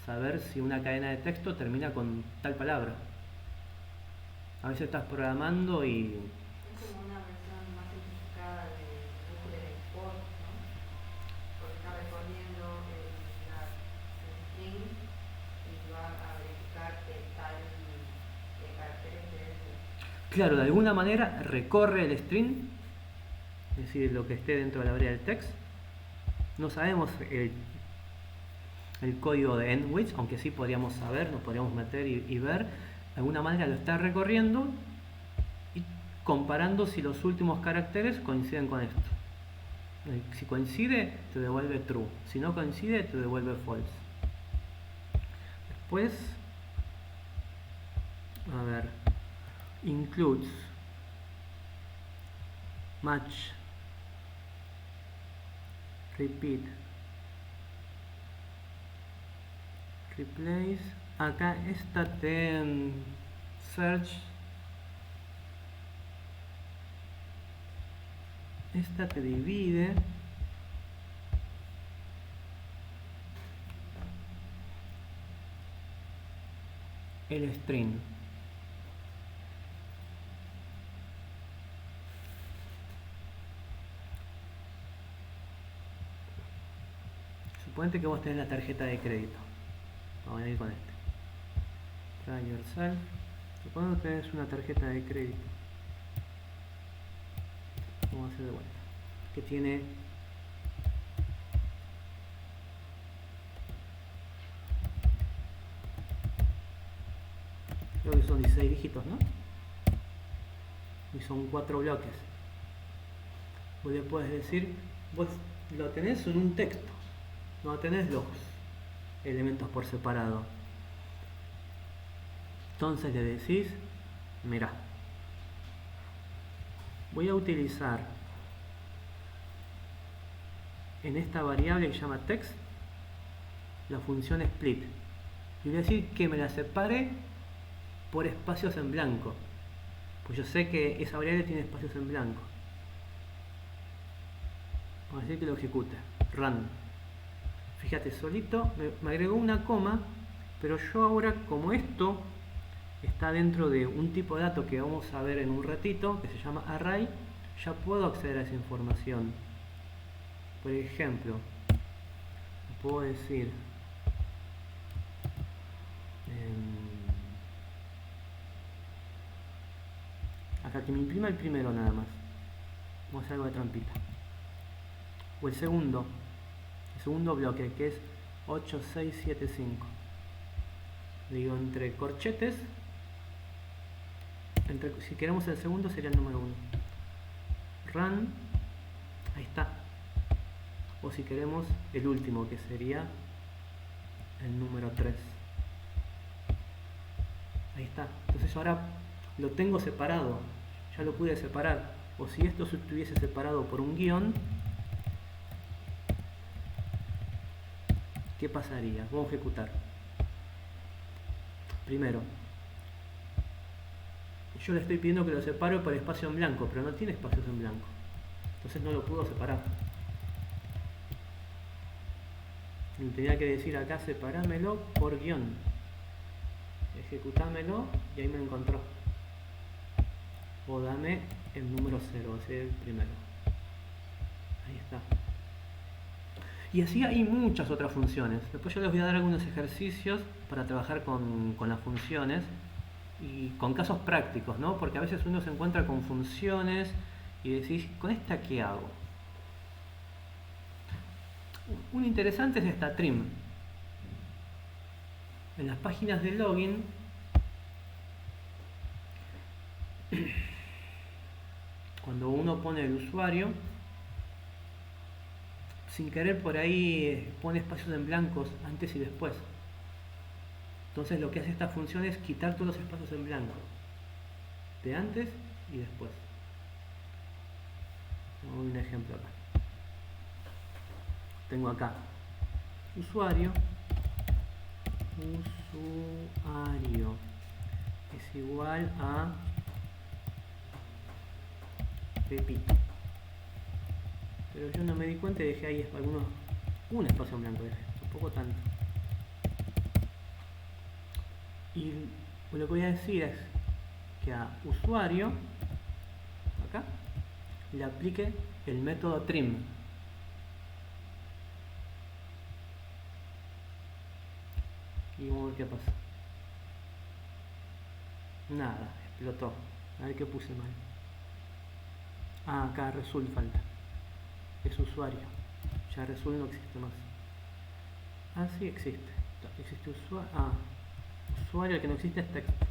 saber si una cadena de texto termina con tal palabra. A veces estás programando y... Es como una versión más simplificada de búsqueda export, ¿no? Porque está recorriendo el string y va a verificar que tal carácter es ese. Claro, de alguna manera recorre el string, es decir, lo que esté dentro de la área del text. No sabemos el código de endwidth, aunque sí podríamos saber, nos podríamos meter y ver. De alguna manera lo está recorriendo y comparando si los últimos caracteres coinciden con esto. Si coincide, te devuelve true. Si no coincide, te devuelve false. Después, a ver, includes, match, repeat, replace. Acá esta te search, esta te divide. El string. Suponete que vos tenés la tarjeta de crédito. Vamos a ir con este. Try yourself. Supongo que tenés una tarjeta de crédito. Vamos a hacer de vuelta. Que tiene creo que son 16 dígitos, ¿no? Y son 4 bloques. Vos le puedes decir, vos lo tenés en un texto, no tenés los elementos por separado. Entonces le decís, mira, voy a utilizar en esta variable que se llama text la función split. Y voy a decir que me la separe por espacios en blanco. Pues yo sé que esa variable tiene espacios en blanco. Vamos a decir que lo ejecute. Run. Fíjate, solito me agregó una coma, pero yo ahora, como esto está dentro de un tipo de dato que vamos a ver en un ratito, que se llama array, ya puedo acceder a esa información. Por ejemplo, puedo decir acá que me imprima el primero nada más. Vamos a hacer algo de trampita. O el segundo bloque, que es 8675. Digo entre corchetes, si queremos el segundo sería el número 1. Run, ahí está. O si queremos el último, que sería el número 3. Ahí está. Entonces ahora lo tengo separado, ya lo pude separar. O si esto se estuviese separado por un guión, ¿qué pasaría? Vamos a ejecutar. Primero, yo le estoy pidiendo que lo separe por espacio en blanco, pero no tiene espacios en blanco. Entonces no lo puedo separar. Y tenía que decir acá, separámelo por guión. Ejecutámelo y ahí me lo encontró. O dame el número 0, ese es el primero. Ahí está. Y así hay muchas otras funciones. Después yo les voy a dar algunos ejercicios para trabajar con las funciones y con casos prácticos, ¿no? Porque a veces uno se encuentra con funciones y decís, ¿con esta qué hago? Un interesante es esta trim. En las páginas de login Cuando uno pone el usuario, sin querer por ahí pone espacios en blancos antes y después. Entonces lo que hace esta función es quitar todos los espacios en blanco, de antes y después. Un ejemplo acá. Tengo acá usuario es igual a Pepito, pero yo no me di cuenta y dejé ahí un espacio en blanco, dejé, tampoco tanto. Y lo que voy a decir es que a usuario acá le aplique el método trim. Y vamos a ver qué pasa. Nada, explotó. A ver qué puse mal. Ah, acá Resul falta. Es usuario. Ya Resul no existe más. Ah, sí existe. Existe usuario. Ah, usuario, el que no existe es texto.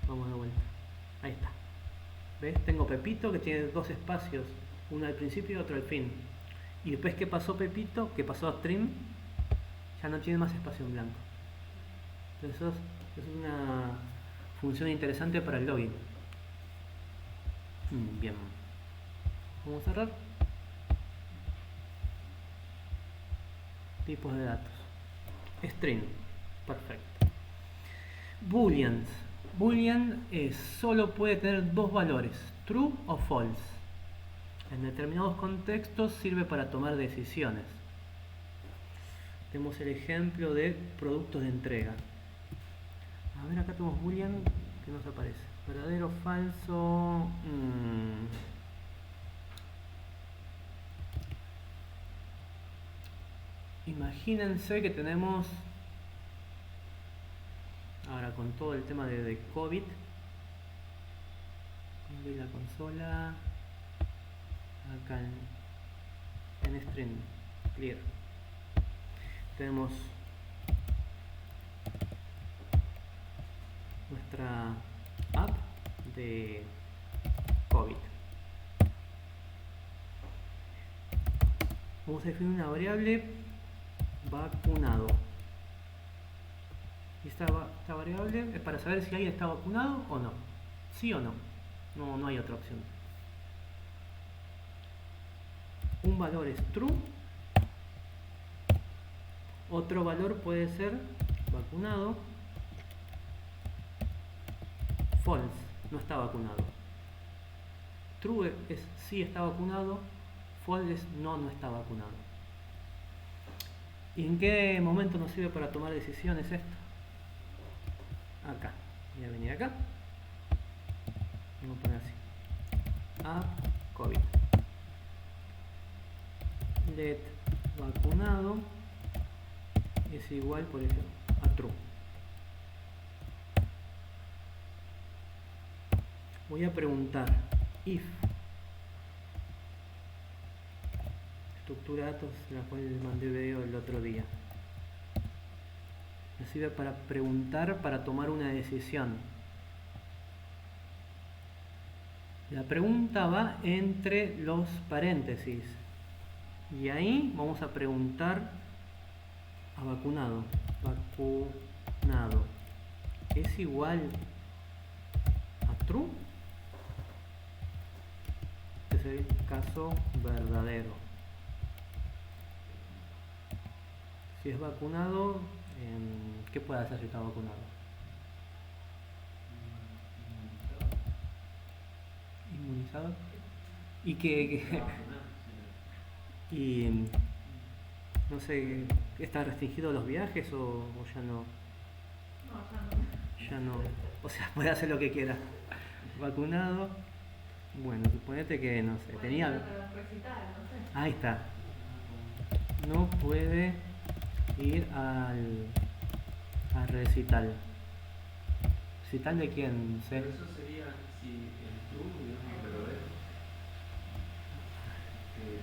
Vamos de vuelta. Ahí está. ¿Ves? Tengo Pepito que tiene dos espacios. Uno al principio y otro al fin. Y después que pasó Pepito, que pasó a trim, ya no tiene más espacio en blanco. Entonces eso es una función interesante para el login. Bien. Vamos a cerrar. Tipos de datos. String. Perfecto. Booleans. Boolean solo puede tener dos valores, true o false. En determinados contextos sirve para tomar decisiones. Tenemos el ejemplo de productos de entrega. A ver, acá tenemos boolean que nos aparece. Verdadero, falso. Imagínense que tenemos ahora con todo el tema de COVID. Abrí la consola. Acá en string clear. Tenemos nuestra app de COVID. Vamos a definir una variable vacunado. Y esta variable es para saber si alguien está vacunado o no. Sí o no. No hay otra opción. Un valor es true. Otro valor puede ser vacunado. False, no está vacunado. True es sí está vacunado. False es no está vacunado. ¿Y en qué momento nos sirve para tomar decisiones esto? Acá. Voy a venir acá. Vamos a poner así. App COVID. Let vacunado es igual, por ejemplo, a true. Voy a preguntar if estructura de datos, la cual les mandé video el otro día. Me sirve para preguntar, para tomar una decisión. La pregunta va entre los paréntesis y ahí vamos a preguntar a vacunado. Vacunado es igual a true. Este es el caso verdadero. Si es vacunado, ¿qué puede hacer si está vacunado? Inmunizado. Y y no sé, ¿está restringido los viajes o ya no? No, Ya no. O sea, puede hacer lo que quiera. Vacunado. Bueno, suponete que, no sé, tenía... Ahí está. No puede ir al recital. ¿Recital de quién? Pero eso sería si el true, digamos, verdadero,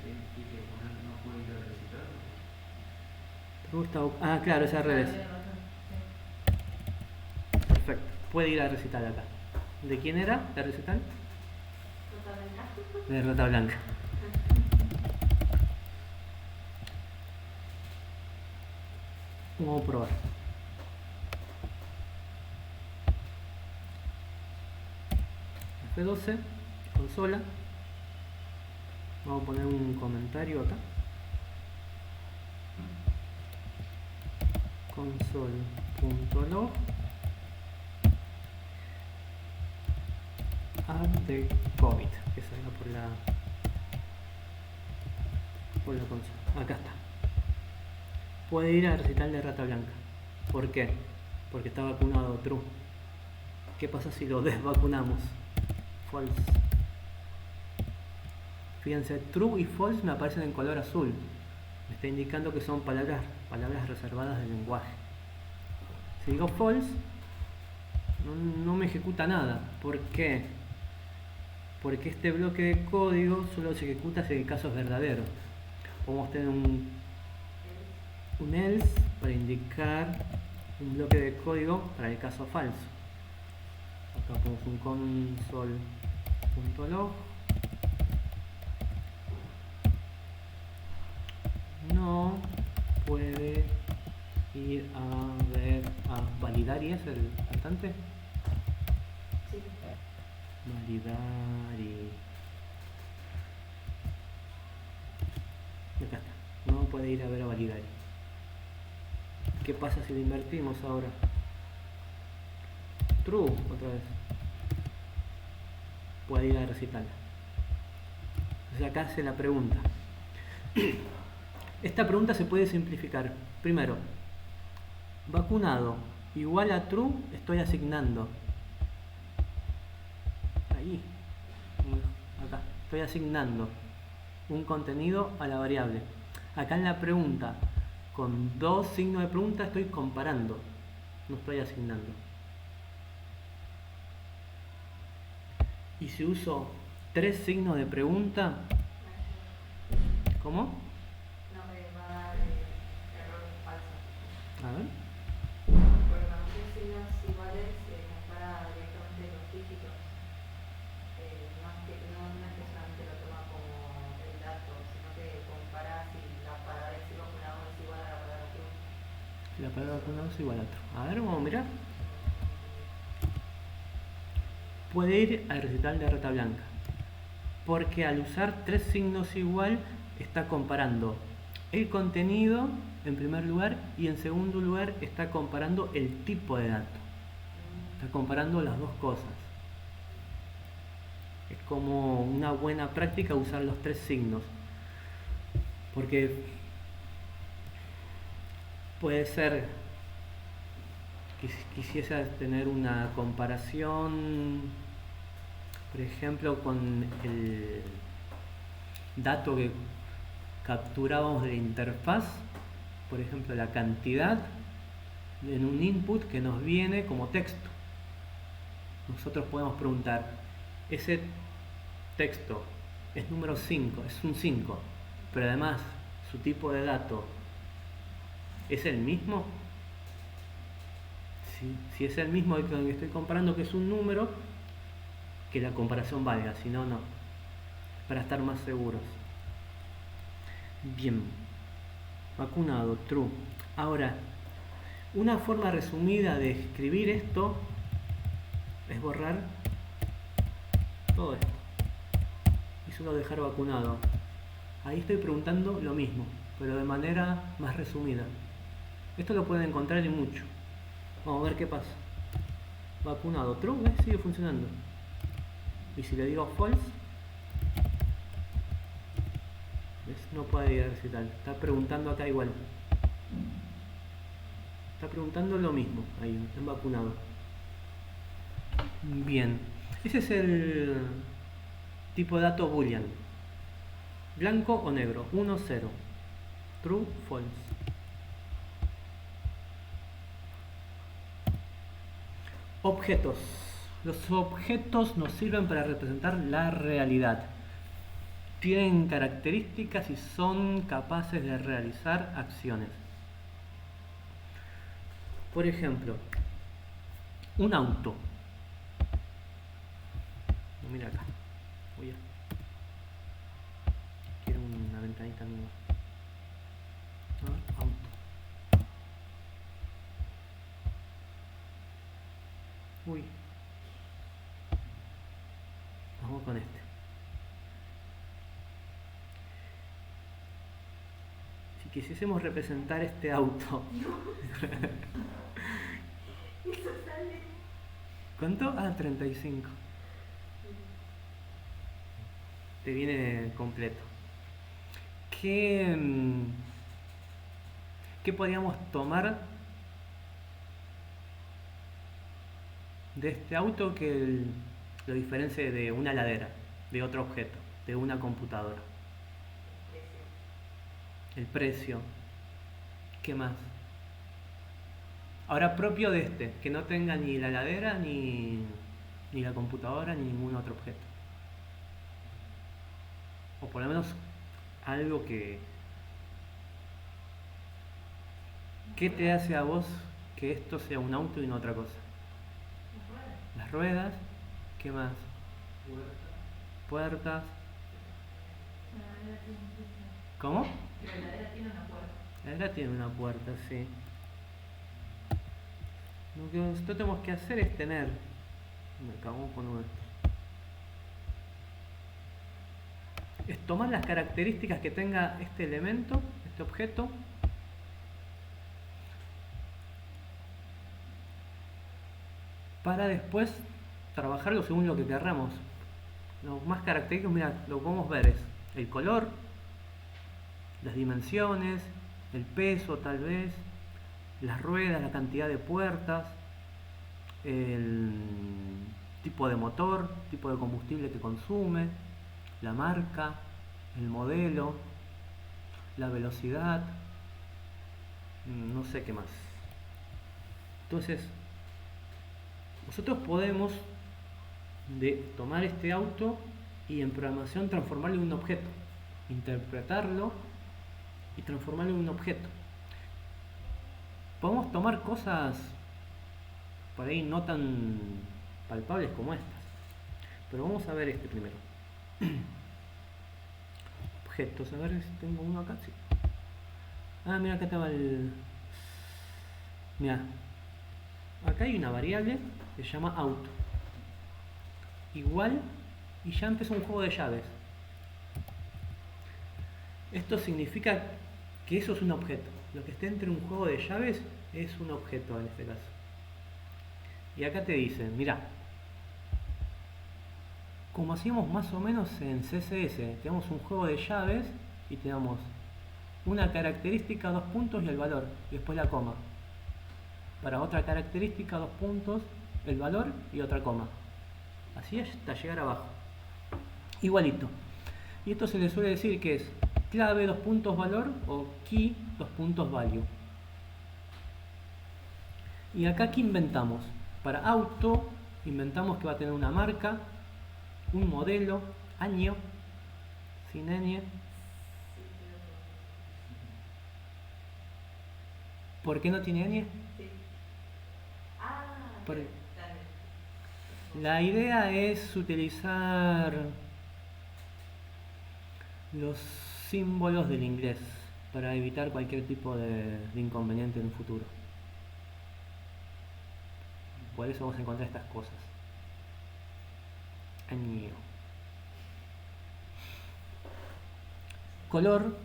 tiene que poner no puede ir al recital. True está... Ah, claro, es al revés. Perfecto. Puede ir al recital acá. ¿De quién era el recital? Totalmente. De Rata Blanca. Vamos a probar. F12, consola. Vamos a poner un comentario acá. Console.log add the COVID, que salga por la consola. Acá está. Puede ir al recital de Rata Blanca. ¿Por qué? Porque está vacunado, true. ¿Qué pasa si lo desvacunamos? False. Fíjense, true y false me aparecen en color azul. Me está indicando que son palabras reservadas del lenguaje. Si digo false, no me ejecuta nada. ¿Por qué? Porque este bloque de código solo se ejecuta si el caso es verdadero. Podemos tener un else para indicar un bloque de código para el caso falso. Acá ponemos un console.log. No puede ir a validar, y es el cantante. Sí. Validar y acá está. No puede ir a ver a validar. ¿Qué pasa si lo invertimos ahora? True, otra vez. Puede ir a recital. Entonces acá hace la pregunta. Esta pregunta se puede simplificar. Primero, vacunado igual a true, estoy asignando. Ahí. Acá. Estoy asignando un contenido a la variable. Acá en la pregunta, con dos signos de pregunta estoy comparando. No estoy asignando. Y si uso tres signos de pregunta, ¿cómo? No me va a dar error falso. A ver. Porque cuando son signos iguales, compara directamente los dígitos. No es que solamente lo toma como el dato, sino que compara si la palabra es vacunado es igual a la palabra true. La palabra vacunado es igual a otro. A ver, vamos a mirar. Puede ir al recital de Rata Blanca, porque al usar tres signos igual está comparando el contenido en primer lugar y en segundo lugar está comparando el tipo de dato. Está comparando las dos cosas. Es como una buena práctica usar los tres signos, porque puede ser que quisiese tener una comparación, por ejemplo, con el dato que capturábamos de la interfaz, por ejemplo, la cantidad en un input que nos viene como texto. Nosotros podemos preguntar, ese texto es número 5, es un 5, pero además su tipo de dato es el mismo. Si es el mismo con el que estoy comparando, que es un número, que la comparación valga, si no, no. Para estar más seguros. Bien. Vacunado, true. Ahora, una forma resumida de escribir esto es borrar todo esto y solo dejar vacunado. Ahí estoy preguntando lo mismo, pero de manera más resumida. Esto lo pueden encontrar en mucho. Vamos a ver qué pasa. Vacunado, true, ¿ves? Sigue funcionando. Y si le digo false, ¿ves? No puede ir a recital. Está preguntando acá igual. Está preguntando lo mismo ahí, en vacunado. Bien. Ese es el tipo de dato boolean. Blanco o negro. 1, 0. True, false. Objetos. Los objetos nos sirven para representar la realidad. Tienen características y son capaces de realizar acciones. Por ejemplo, un auto. Mira acá. Uy, quiero una ventanita nueva. Auto. Uy. Vamos con este. Si quisiésemos representar este auto. Eso sale. ¿Cuánto? 35. Te viene completo. ¿Qué podríamos tomar de este auto que lo diferencie de una heladera, de otro objeto, de una computadora? El precio. ¿Qué más? Ahora propio de este, que no tenga ni la heladera, ni la computadora, ni ningún otro objeto. O por lo menos algo que... ¿Qué te hace a vos que esto sea un auto y no otra cosa? Las ruedas. ¿Qué más? Puertas. ¿Cómo? La heladera tiene una puerta. La heladera tiene una puerta, sí. Lo que nosotros tenemos que hacer es tener... Me acabo con uno de estos. Es tomar las características que tenga este elemento, este objeto, para después trabajarlo según lo que querramos. Lo más característico, mira, lo que podemos ver es el color, las dimensiones, el peso tal vez, las ruedas, la cantidad de puertas, el tipo de motor, tipo de combustible que consume, la marca, el modelo, la velocidad, no sé qué más. Entonces, nosotros podemos tomar este auto y en programación transformarlo en un objeto, interpretarlo y transformarlo en un objeto. Podemos tomar cosas por ahí no tan palpables como estas, pero vamos a ver este primero. Objetos, a ver si tengo uno acá. Sí. Mira, acá estaba el... Mira, acá hay una variable que se llama auto. Igual, y ya empezó un juego de llaves. Esto significa que eso es un objeto. Lo que esté entre un juego de llaves es un objeto en este caso. Y acá te dicen, mira, como hacíamos más o menos en CSS, tenemos un juego de llaves y tenemos una característica, 2 puntos y el valor, y después la coma. Para otra característica, 2 puntos, el valor y otra coma. Así hasta llegar abajo. Igualito. Y esto se le suele decir que es clave, 2 puntos valor, o key, 2 puntos value. Y acá, ¿qué inventamos? Para auto, inventamos que va a tener una marca, un modelo, año, sin ñ. ¿Por qué no tiene ñ? Sí. Por- Dale. La idea es utilizar los símbolos del inglés para evitar cualquier tipo de inconveniente en un futuro. Por eso vamos a encontrar estas cosas. Año. Color.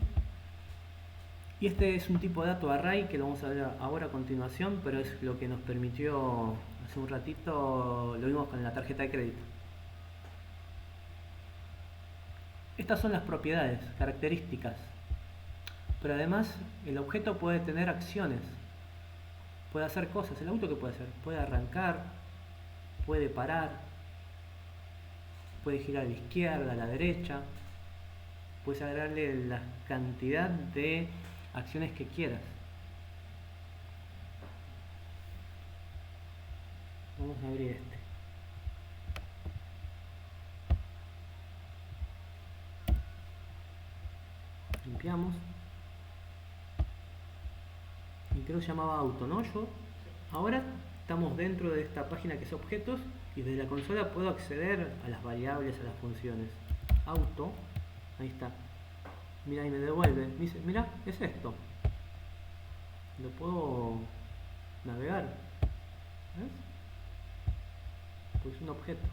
Y este es un tipo de dato array que lo vamos a ver ahora a continuación, pero es lo que nos permitió hace un ratito, lo vimos con la tarjeta de crédito. Estas son las propiedades, características. Pero además el objeto puede tener acciones, puede hacer cosas. El auto, ¿qué puede hacer? Puede arrancar, puede parar, puede girar a la izquierda, a la derecha. Puedes agregarle la cantidad de acciones que quieras. Vamos a abrir este. Limpiamos. Y creo que se llamaba auto, ¿no? Yo ahora estamos dentro de esta página que es objetos y desde la consola puedo acceder a las variables, a las funciones. Auto, ahí está. Mira, y me devuelve. Me dice, mira, es esto. Lo puedo navegar. ¿Ves? Pues es un objeto.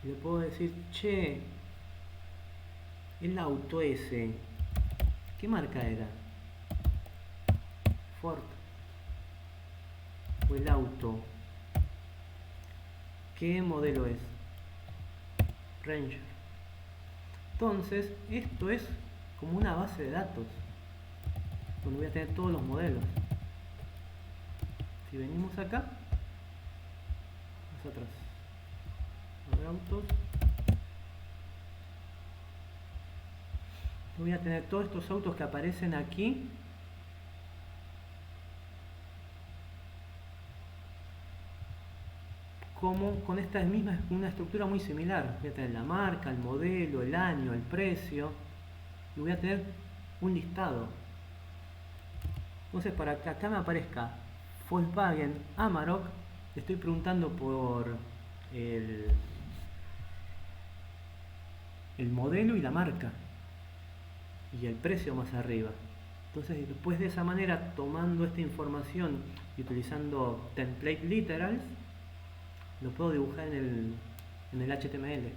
Y le puedo decir, che, el auto ese, ¿qué marca era? Ford. O el auto, ¿qué modelo es? Ranger. Entonces, esto es como una base de datos, donde voy a tener todos los modelos. Si venimos acá, más atrás, a ver, autos, voy a tener todos estos autos que aparecen aquí. Como con esta misma, una estructura muy similar. Voy a tener la marca, el modelo, el año, el precio, y voy a tener un listado. Entonces, para que acá me aparezca Volkswagen Amarok, le estoy preguntando por el modelo y la marca y el precio más arriba. Entonces, después de esa manera, tomando esta información y utilizando template literals, lo puedo dibujar en el HTML.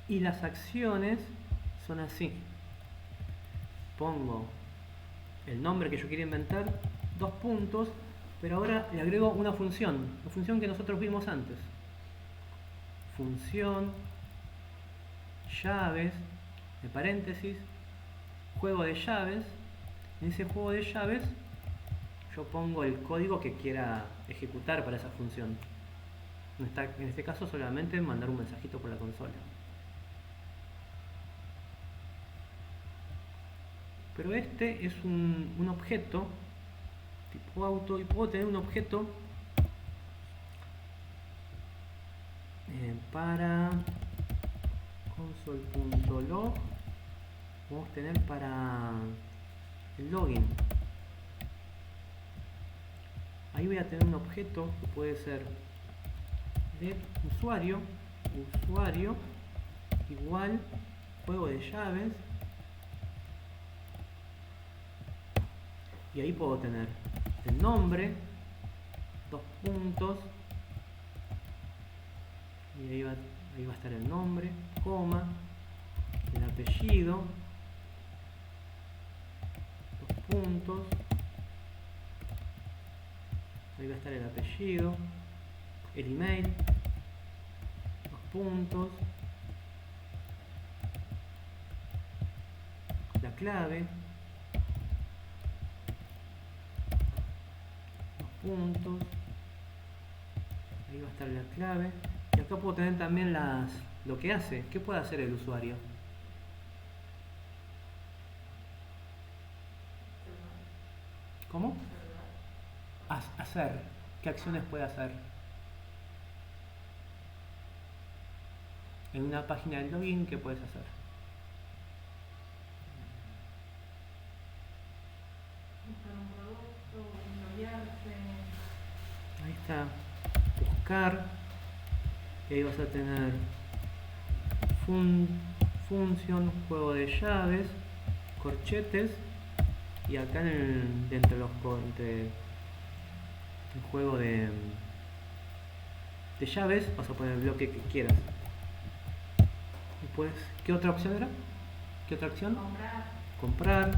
Y las acciones son así. Pongo el nombre que yo quiero inventar, 2 puntos, pero ahora le agrego una función, la función que nosotros vimos antes. Función, llaves, de paréntesis, juego de llaves. En ese juego de llaves yo pongo el código que quiera ejecutar para esa función. En este caso solamente mandar un mensajito por la consola. Pero este es un objeto tipo auto y puedo tener un objeto para console.log. Vamos a tener para el login. Ahí voy a tener un objeto que puede ser de usuario igual juego de llaves, y ahí puedo tener el nombre, 2 puntos, y ahí va a estar el nombre, coma, el apellido, 2 puntos, ahí va a estar el apellido, el email, 2 puntos, la clave, 2 puntos, ahí va a estar la clave, y acá puedo tener también lo que hace. ¿Qué puede hacer el usuario? ¿Cómo? Hacer. ¿Qué acciones puede hacer? En una página de login, ¿qué puedes hacer? Buscar un producto, loguearse. Ahí está. Buscar. Y ahí vas a tener función, juego de llaves, corchetes, y acá dentro de el juego de llaves vas a poner el bloque que quieras. Después, ¿qué otra opción era? ¿Qué otra acción? Comprar.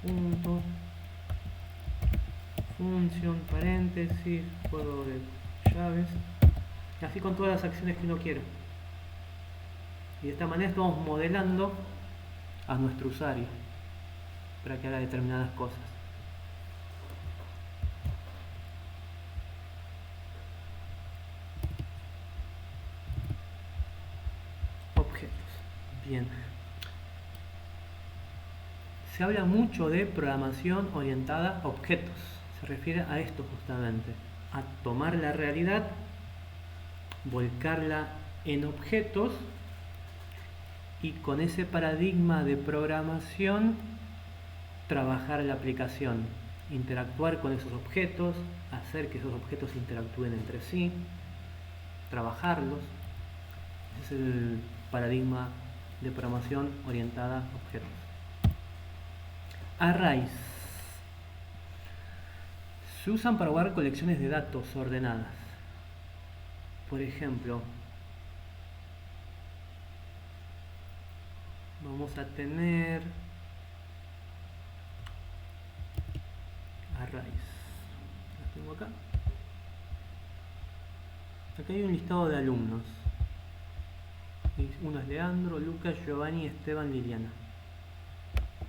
2 puntos. Función, paréntesis, juego de llaves. Y así con todas las acciones que uno quiera. Y de esta manera estamos modelando a nuestro usuario para que haga determinadas cosas. Objetos. Bien. Se habla mucho de programación orientada a objetos. Se refiere a esto justamente, a tomar la realidad, volcarla en objetos y con ese paradigma de programación trabajar la aplicación, interactuar con esos objetos, hacer que esos objetos interactúen entre sí, trabajarlos. Ese es el paradigma de programación orientada a objetos. Arrays se usan para guardar colecciones de datos ordenadas. Por ejemplo, vamos a tener arrays. Las tengo acá. Acá hay un listado de alumnos. Uno es Leandro, Lucas, Giovanni, Esteban, Liliana.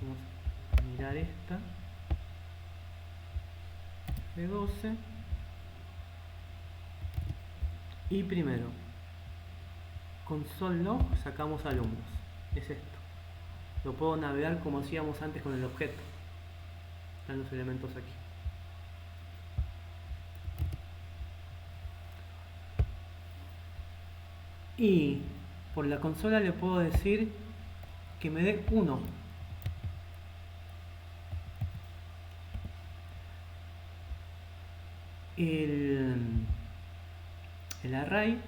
Vamos a mirar esta. F12. Y primero, console log, sacamos alumnos. Es esto. Lo puedo navegar como hacíamos antes con el objeto. Están los elementos aquí. Y por la consola le puedo decir que me dé 1. El array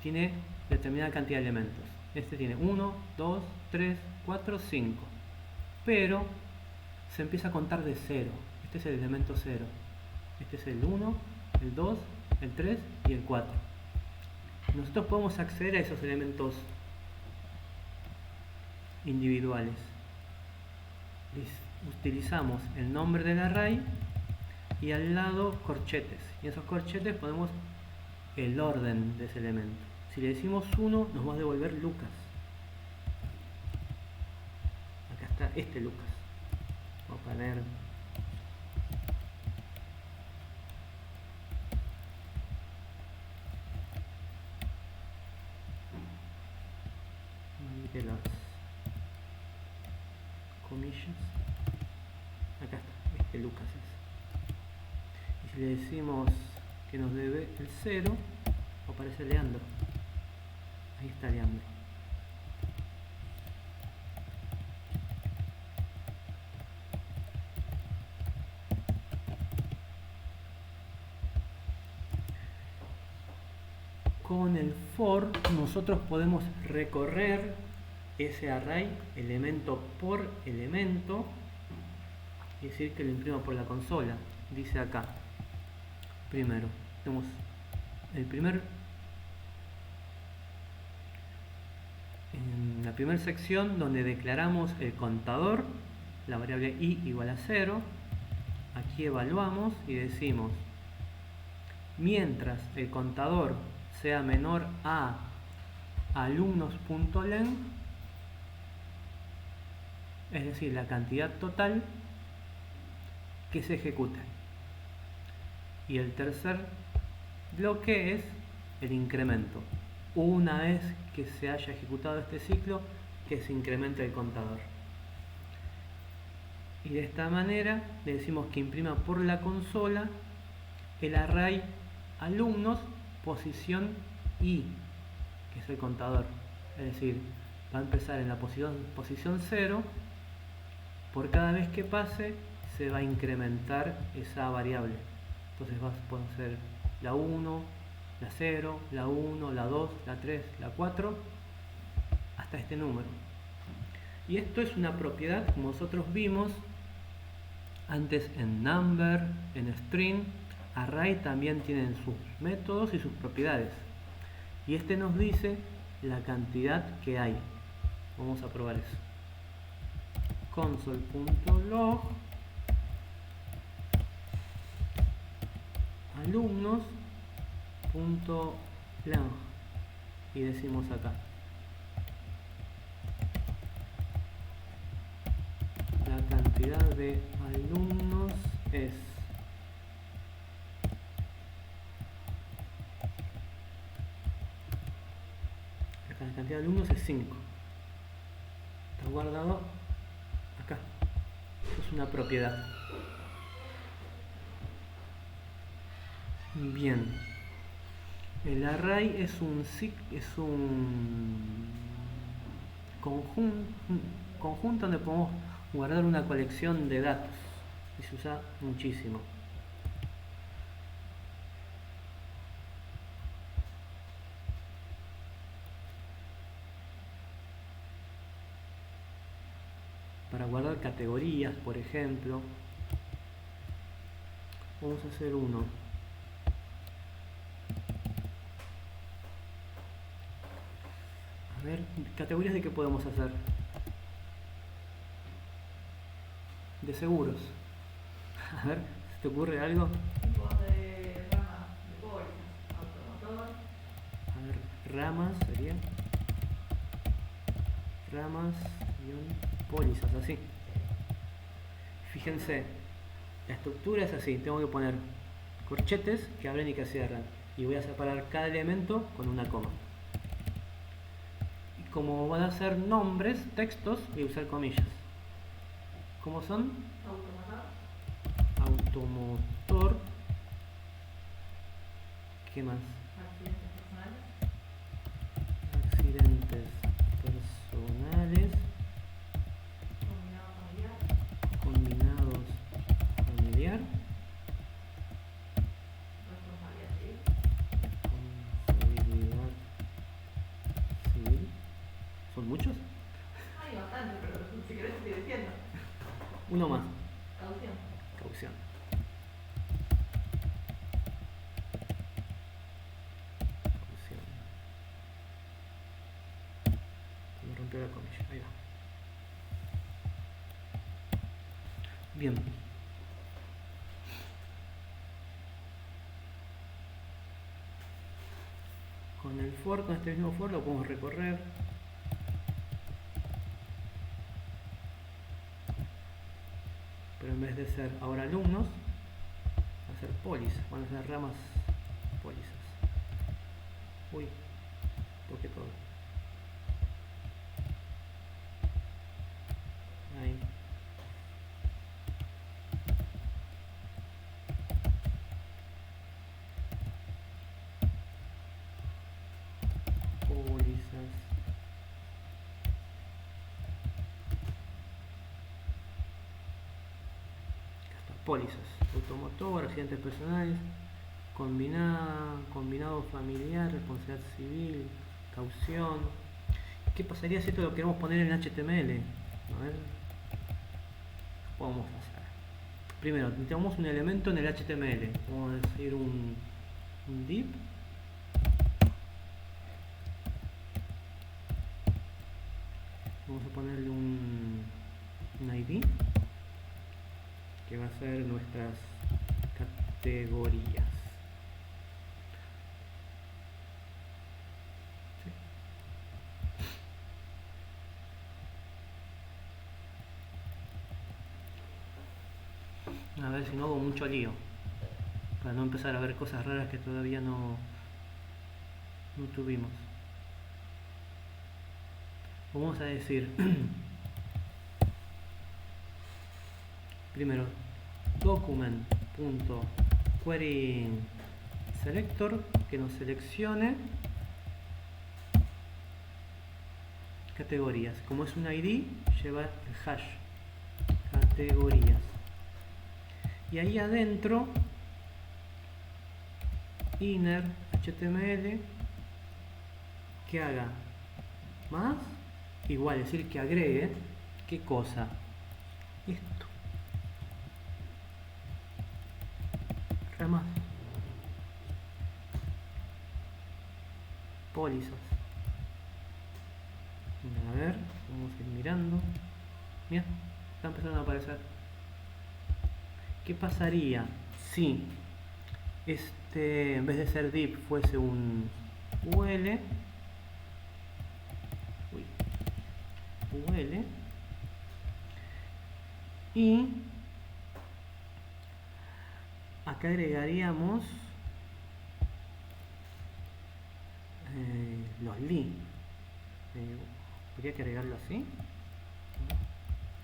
tiene determinada cantidad de elementos. Este tiene 1, 2, 3, 4, 5. Pero se empieza a contar de 0. Este es el elemento 0. Este es el 1, el 2, el 3 y el 4. Nosotros podemos acceder a esos elementos individuales. Utilizamos el nombre del array y al lado corchetes. Y en esos corchetes ponemos el orden de ese elemento. Si le decimos 1, nos va a devolver Lucas. Acá está este Lucas. Vamos a poner de las comillas. Acá está, este Lucas es. Y si le decimos que nos debe el 0, aparece Leandro. Ahí está Leandro. Con el for nosotros podemos recorrer ese array elemento por elemento y decir que lo imprima por la consola. Dice acá, primero, tenemos en la primera sección donde declaramos el contador, la variable i igual a 0. Aquí evaluamos y decimos, mientras el contador sea menor a alumnos.len, es decir, la cantidad total que se ejecute. Y el tercer bloque es el incremento. Una vez que se haya ejecutado este ciclo, que se incremente el contador. Y de esta manera le decimos que imprima por la consola el array alumnos posición i, que es el contador. Es decir, va a empezar en la posición 0. Por cada vez que pase se va a incrementar esa variable. Entonces va a poder ser la 1, la 0, la 1, la 2, la 3, la 4, hasta este número. Y esto es una propiedad, como nosotros vimos antes en number, en string. Array también tienen sus métodos y sus propiedades. Y este nos dice la cantidad que hay. Vamos a probar eso. Console.log alumnos.lang y decimos acá la cantidad de alumnos es la cantidad de alumnos es 5. Está guardado acá. Esto es una propiedad. Bien. El array es un conjunto donde podemos guardar una colección de datos y se usa muchísimo. Para guardar categorías, por ejemplo, vamos a hacer uno. A ver, categorías de qué podemos hacer. De seguros. A ver, ¿se te ocurre algo? Tipos de ramas de pólizas, automotor. A ver, ramas sería. Ramas, pólizas, así. Fíjense, la estructura es así. Tengo que poner corchetes que abren y que cierran. Y voy a separar cada elemento con una coma. Y como van a ser nombres, textos, voy a usar comillas. ¿Cómo son? Automotor. ¿Qué más? Accidentes personales. Accidentes personales. Combinado familiar. Combinados familiar. Responsabilidad civil. Responsabilidad civil. ¿Son muchos? Hay bastante, pero si querés estoy diciendo. Uno más. Caución. Caución. Caución. Se me rompió la comilla. Ahí va. Bien. Con el for, con este mismo for lo podemos recorrer. Pero en vez de ser ahora alumnos, va a ser pólizas, van a ser ramas pólizas. Uy, toqué todo. Ahí. Pólizas. Pólizas, automotor, accidentes personales, combinado familiar, responsabilidad civil, caución. ¿Qué pasaría si esto lo queremos poner en HTML? A ver, ¿qué podemos hacer? Primero, tenemos un elemento en el HTML, vamos a decir un div. Vamos a ponerle un ID que va a ser nuestras categorías. ¿Sí? A ver si no hago mucho lío, para no empezar a ver cosas raras que todavía no tuvimos. Vamos a decir primero document.querySelector que nos seleccione categorías. Como es un ID, lleva el hash categorías. Y ahí adentro inner HTML que haga más igual, es decir, que agregue qué cosa, esto, ramas, pólizas. A ver, vamos a ir mirando. Mira, está empezando a aparecer. ¿Qué pasaría si en vez de ser div fuese un UL? UL y acá agregaríamos los li. Habría que agregarlo así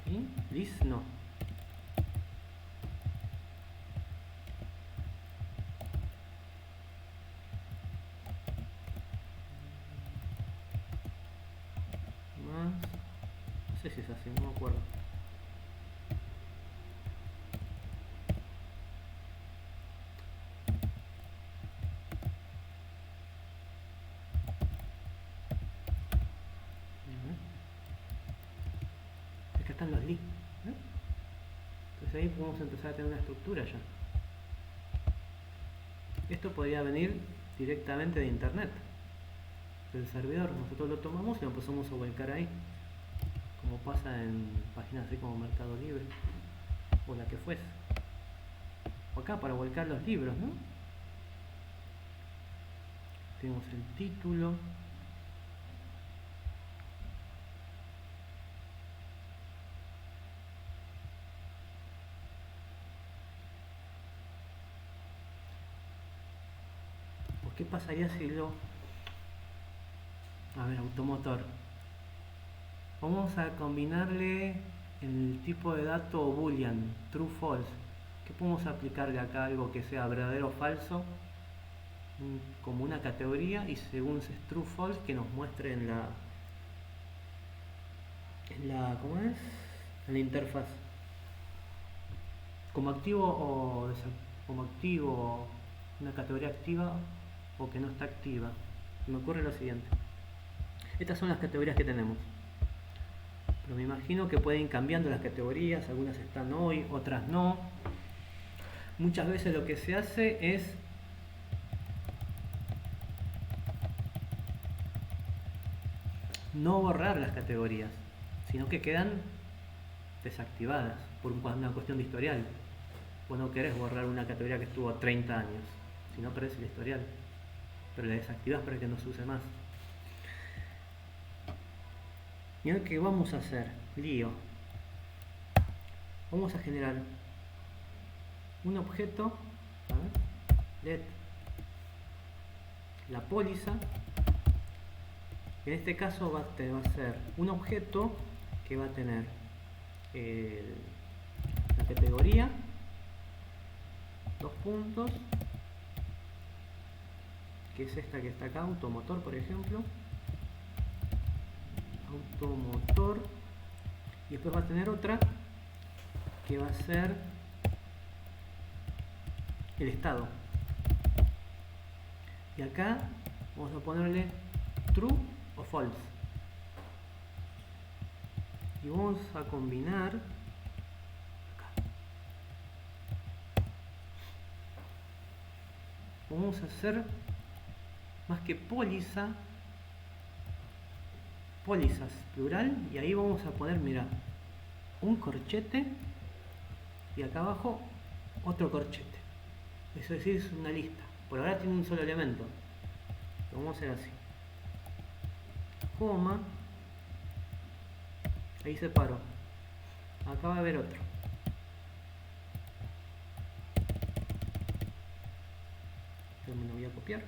y lis no. trans. No sé si es así, no me acuerdo. Acá están los links. Entonces ahí podemos empezar a tener una estructura ya. Esto podría venir directamente de internet, del servidor. Nosotros lo tomamos y lo empezamos a volcar ahí, como pasa en páginas así como Mercado Libre o la que fuese. O acá para volcar los libros, ¿no? Tenemos el título. ¿Qué pasaría si lo... A ver, automotor. Vamos a combinarle el tipo de dato boolean, true, false. ¿Qué podemos aplicarle acá? Algo que sea verdadero o falso, como una categoría, y según si es true o false, que nos muestre en la... ¿Cómo es? En la interfaz. Como activo o como activo, una categoría activa o que no está activa. Me ocurre lo siguiente. Estas son las categorías que tenemos. Pero me imagino que pueden ir cambiando las categorías. Algunas están hoy, otras no. Muchas veces lo que se hace es no borrar las categorías, sino que quedan desactivadas por una cuestión de historial. Vos no querés borrar una categoría que estuvo 30 años, si no perdés el historial, pero la desactivás para que no se use más. Y ahora, ¿qué vamos a hacer? Lío. Vamos a generar un objeto, let la póliza. En este caso va a ser un objeto que va a tener la categoría, dos puntos, que es esta que está acá, automotor, por ejemplo, automotor, y después va a tener otra que va a ser el estado, y acá vamos a ponerle true o false, y vamos a combinar acá. Vamos a hacer más que póliza, pólizas plural, y ahí vamos a poner, mira, un corchete y acá abajo otro corchete. Eso es decir, es una lista. Por ahora tiene un solo elemento. Lo vamos a hacer así. Coma. Ahí separo. Acá va a haber otro. Me lo voy a copiar.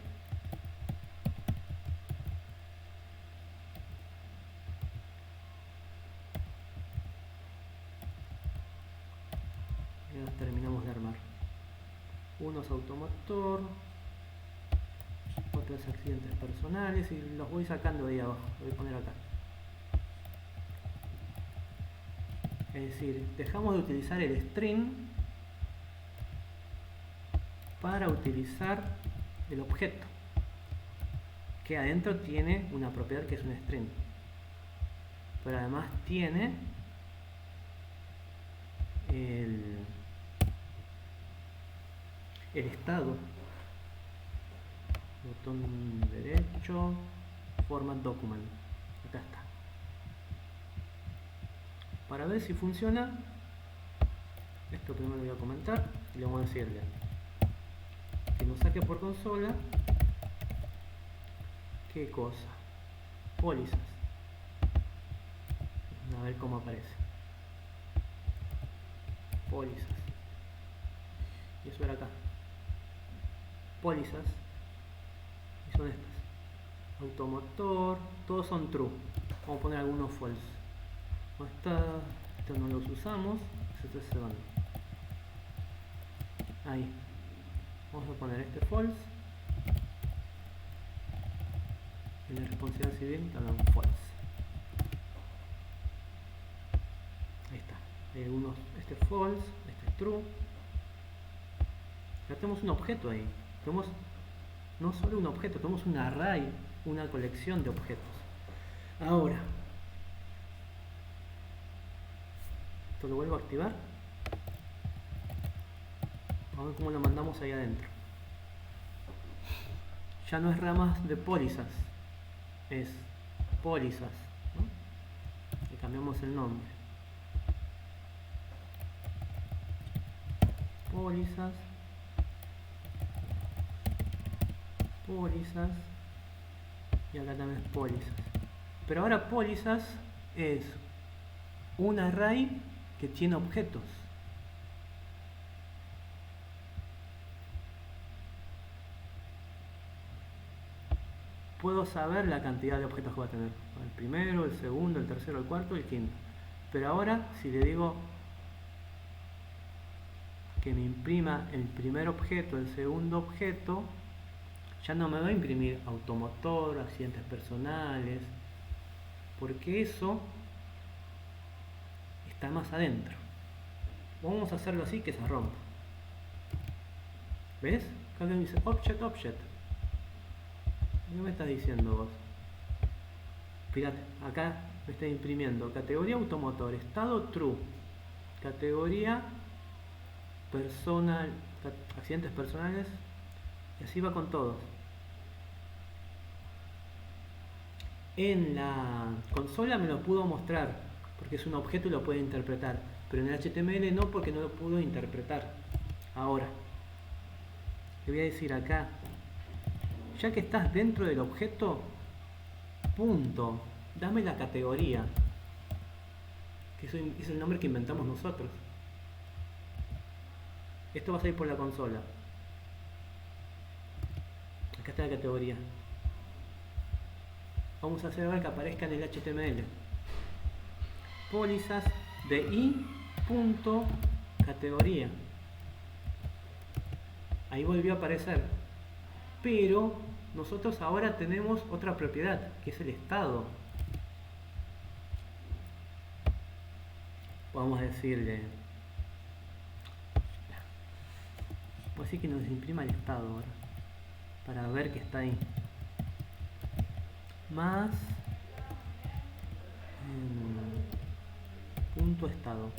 Ya terminamos de armar. Uno es automotor, otros accidentes personales, y los voy sacando de ahí abajo. Lo voy a poner acá. Es decir, dejamos de utilizar el string para utilizar el objeto, que adentro tiene una propiedad que es un string, pero además tiene el estado. Botón derecho, format document, acá está. Para ver si funciona, esto primero lo voy a comentar y le vamos a decirle que nos saque por consola. ¿Qué cosa? Pólizas. A ver cómo aparece. Pólizas. Y eso era acá. Pólizas. Y son estas. Automotor. Todos son true. Vamos a poner algunos false. Estos no los usamos. Estos se van. Ahí. Vamos a poner este false. Y la responsabilidad civil también false. este es false, este es true. Ya tenemos un objeto ahí. Tenemos no solo un objeto, tenemos un array, una colección de objetos. Ahora, esto lo vuelvo a activar. Vamos a ver cómo lo mandamos ahí adentro. Ya no es ramas de pólizas, es pólizas, ¿no? Le cambiamos el nombre. Pólizas, pólizas, y acá también es pólizas. Pero ahora pólizas es un array que tiene objetos. Puedo saber la cantidad de objetos que va a tener. El primero, el segundo, el tercero, el cuarto, el quinto. Pero ahora, si le digo que me imprima el primer objeto, el segundo objeto, ya no me va a imprimir automotor, accidentes personales, porque eso está más adentro. Vamos a hacerlo así, que se rompa. ¿Ves? Acá me dice object, object. ¿Qué me estás diciendo vos? Fíjate, acá me está imprimiendo categoría automotor, estado true, categoría personal, accidentes personales, y así va con todos. En la consola me lo pudo mostrar porque es un objeto y lo puede interpretar, pero en el HTML no, porque no lo pudo interpretar. Ahora le voy a decir acá, ya que estás dentro del objeto, punto, dame la categoría, que es el nombre que inventamos nosotros. Esto va a salir por la consola. Acá está la categoría. Vamos a hacer ahora que aparezca en el HTML. Pólizas de i.categoría. Ahí volvió a aparecer. Pero nosotros ahora tenemos otra propiedad, que es el estado. Vamos a decirle, voy a decir que nos imprima el estado ahora, para ver que está ahí. Más punto estado.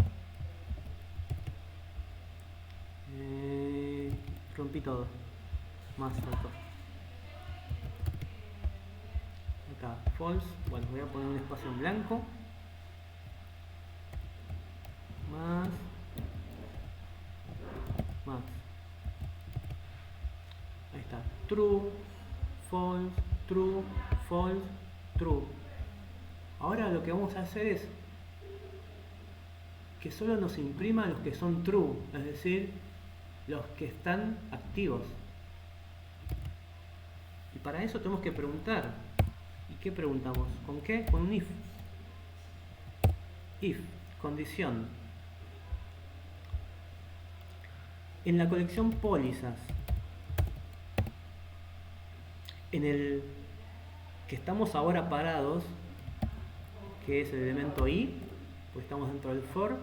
Rompí todo. Más alto. Acá, false. Bueno, voy a poner un espacio en blanco. Más. Ahí está. True, false, true, false, true. Ahora lo que vamos a hacer es que solo nos imprima los que son true, es decir, los que están activos. Y para eso tenemos que preguntar. ¿Y qué preguntamos? ¿Con qué? Con un if. If, condición. En la colección pólizas, en el que estamos ahora parados, que es el elemento i, pues estamos dentro del for,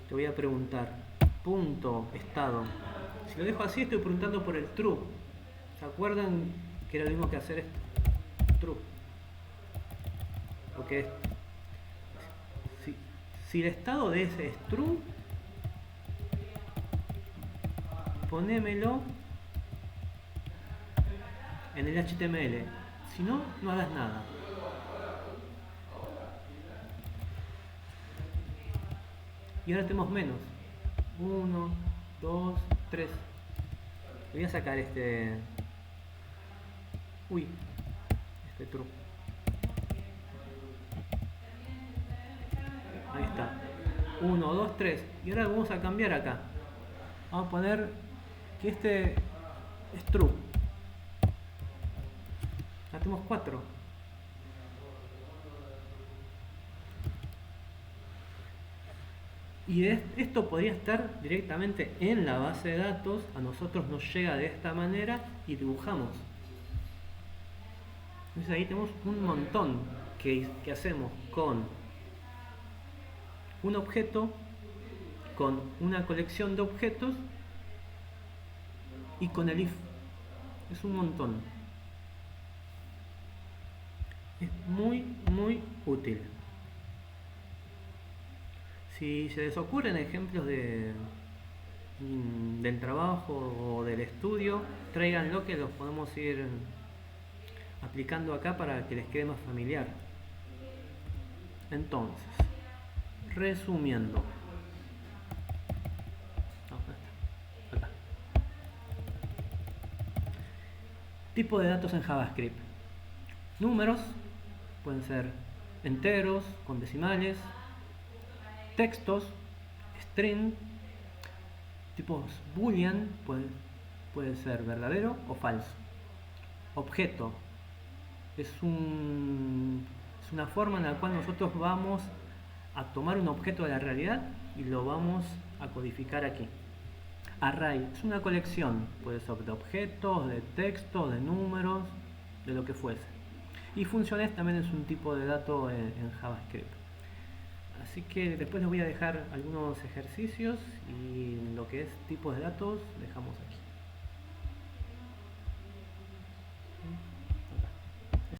te voy a preguntar punto estado. Si lo dejo así, estoy preguntando por el true. ¿Se acuerdan que era lo mismo que hacer esto? True. Porque si el estado de ese es true, ponémelo en el HTML. Si no, no hagas nada. Y ahora tenemos menos. 1, 2, 3. Voy a sacar este... Uy, este true. Ahí está. 1, 2, 3. Y ahora vamos a cambiar acá. Vamos a poner que este es true. Ya tenemos 4. Y esto podría estar directamente en la base de datos. A nosotros nos llega de esta manera y dibujamos. Entonces ahí tenemos un montón que hacemos con un objeto con una colección de objetos y con el if. Es un montón. Es muy, muy útil. Si se les ocurren ejemplos del trabajo o del estudio, tráiganlo que los podemos ir aplicando acá para que les quede más familiar. Entonces, resumiendo. No, acá. Tipo de datos en JavaScript. Números, pueden ser enteros, con decimales, textos, string, tipos boolean, puede ser verdadero o falso. Objeto, es una forma en la cual nosotros vamos a tomar un objeto de la realidad y lo vamos a codificar aquí. Array, es una colección, puede ser de objetos, de textos, de números, de lo que fuese. Y funciones también es un tipo de dato en JavaScript. Así que después les voy a dejar algunos ejercicios y lo que es tipos de datos dejamos aquí.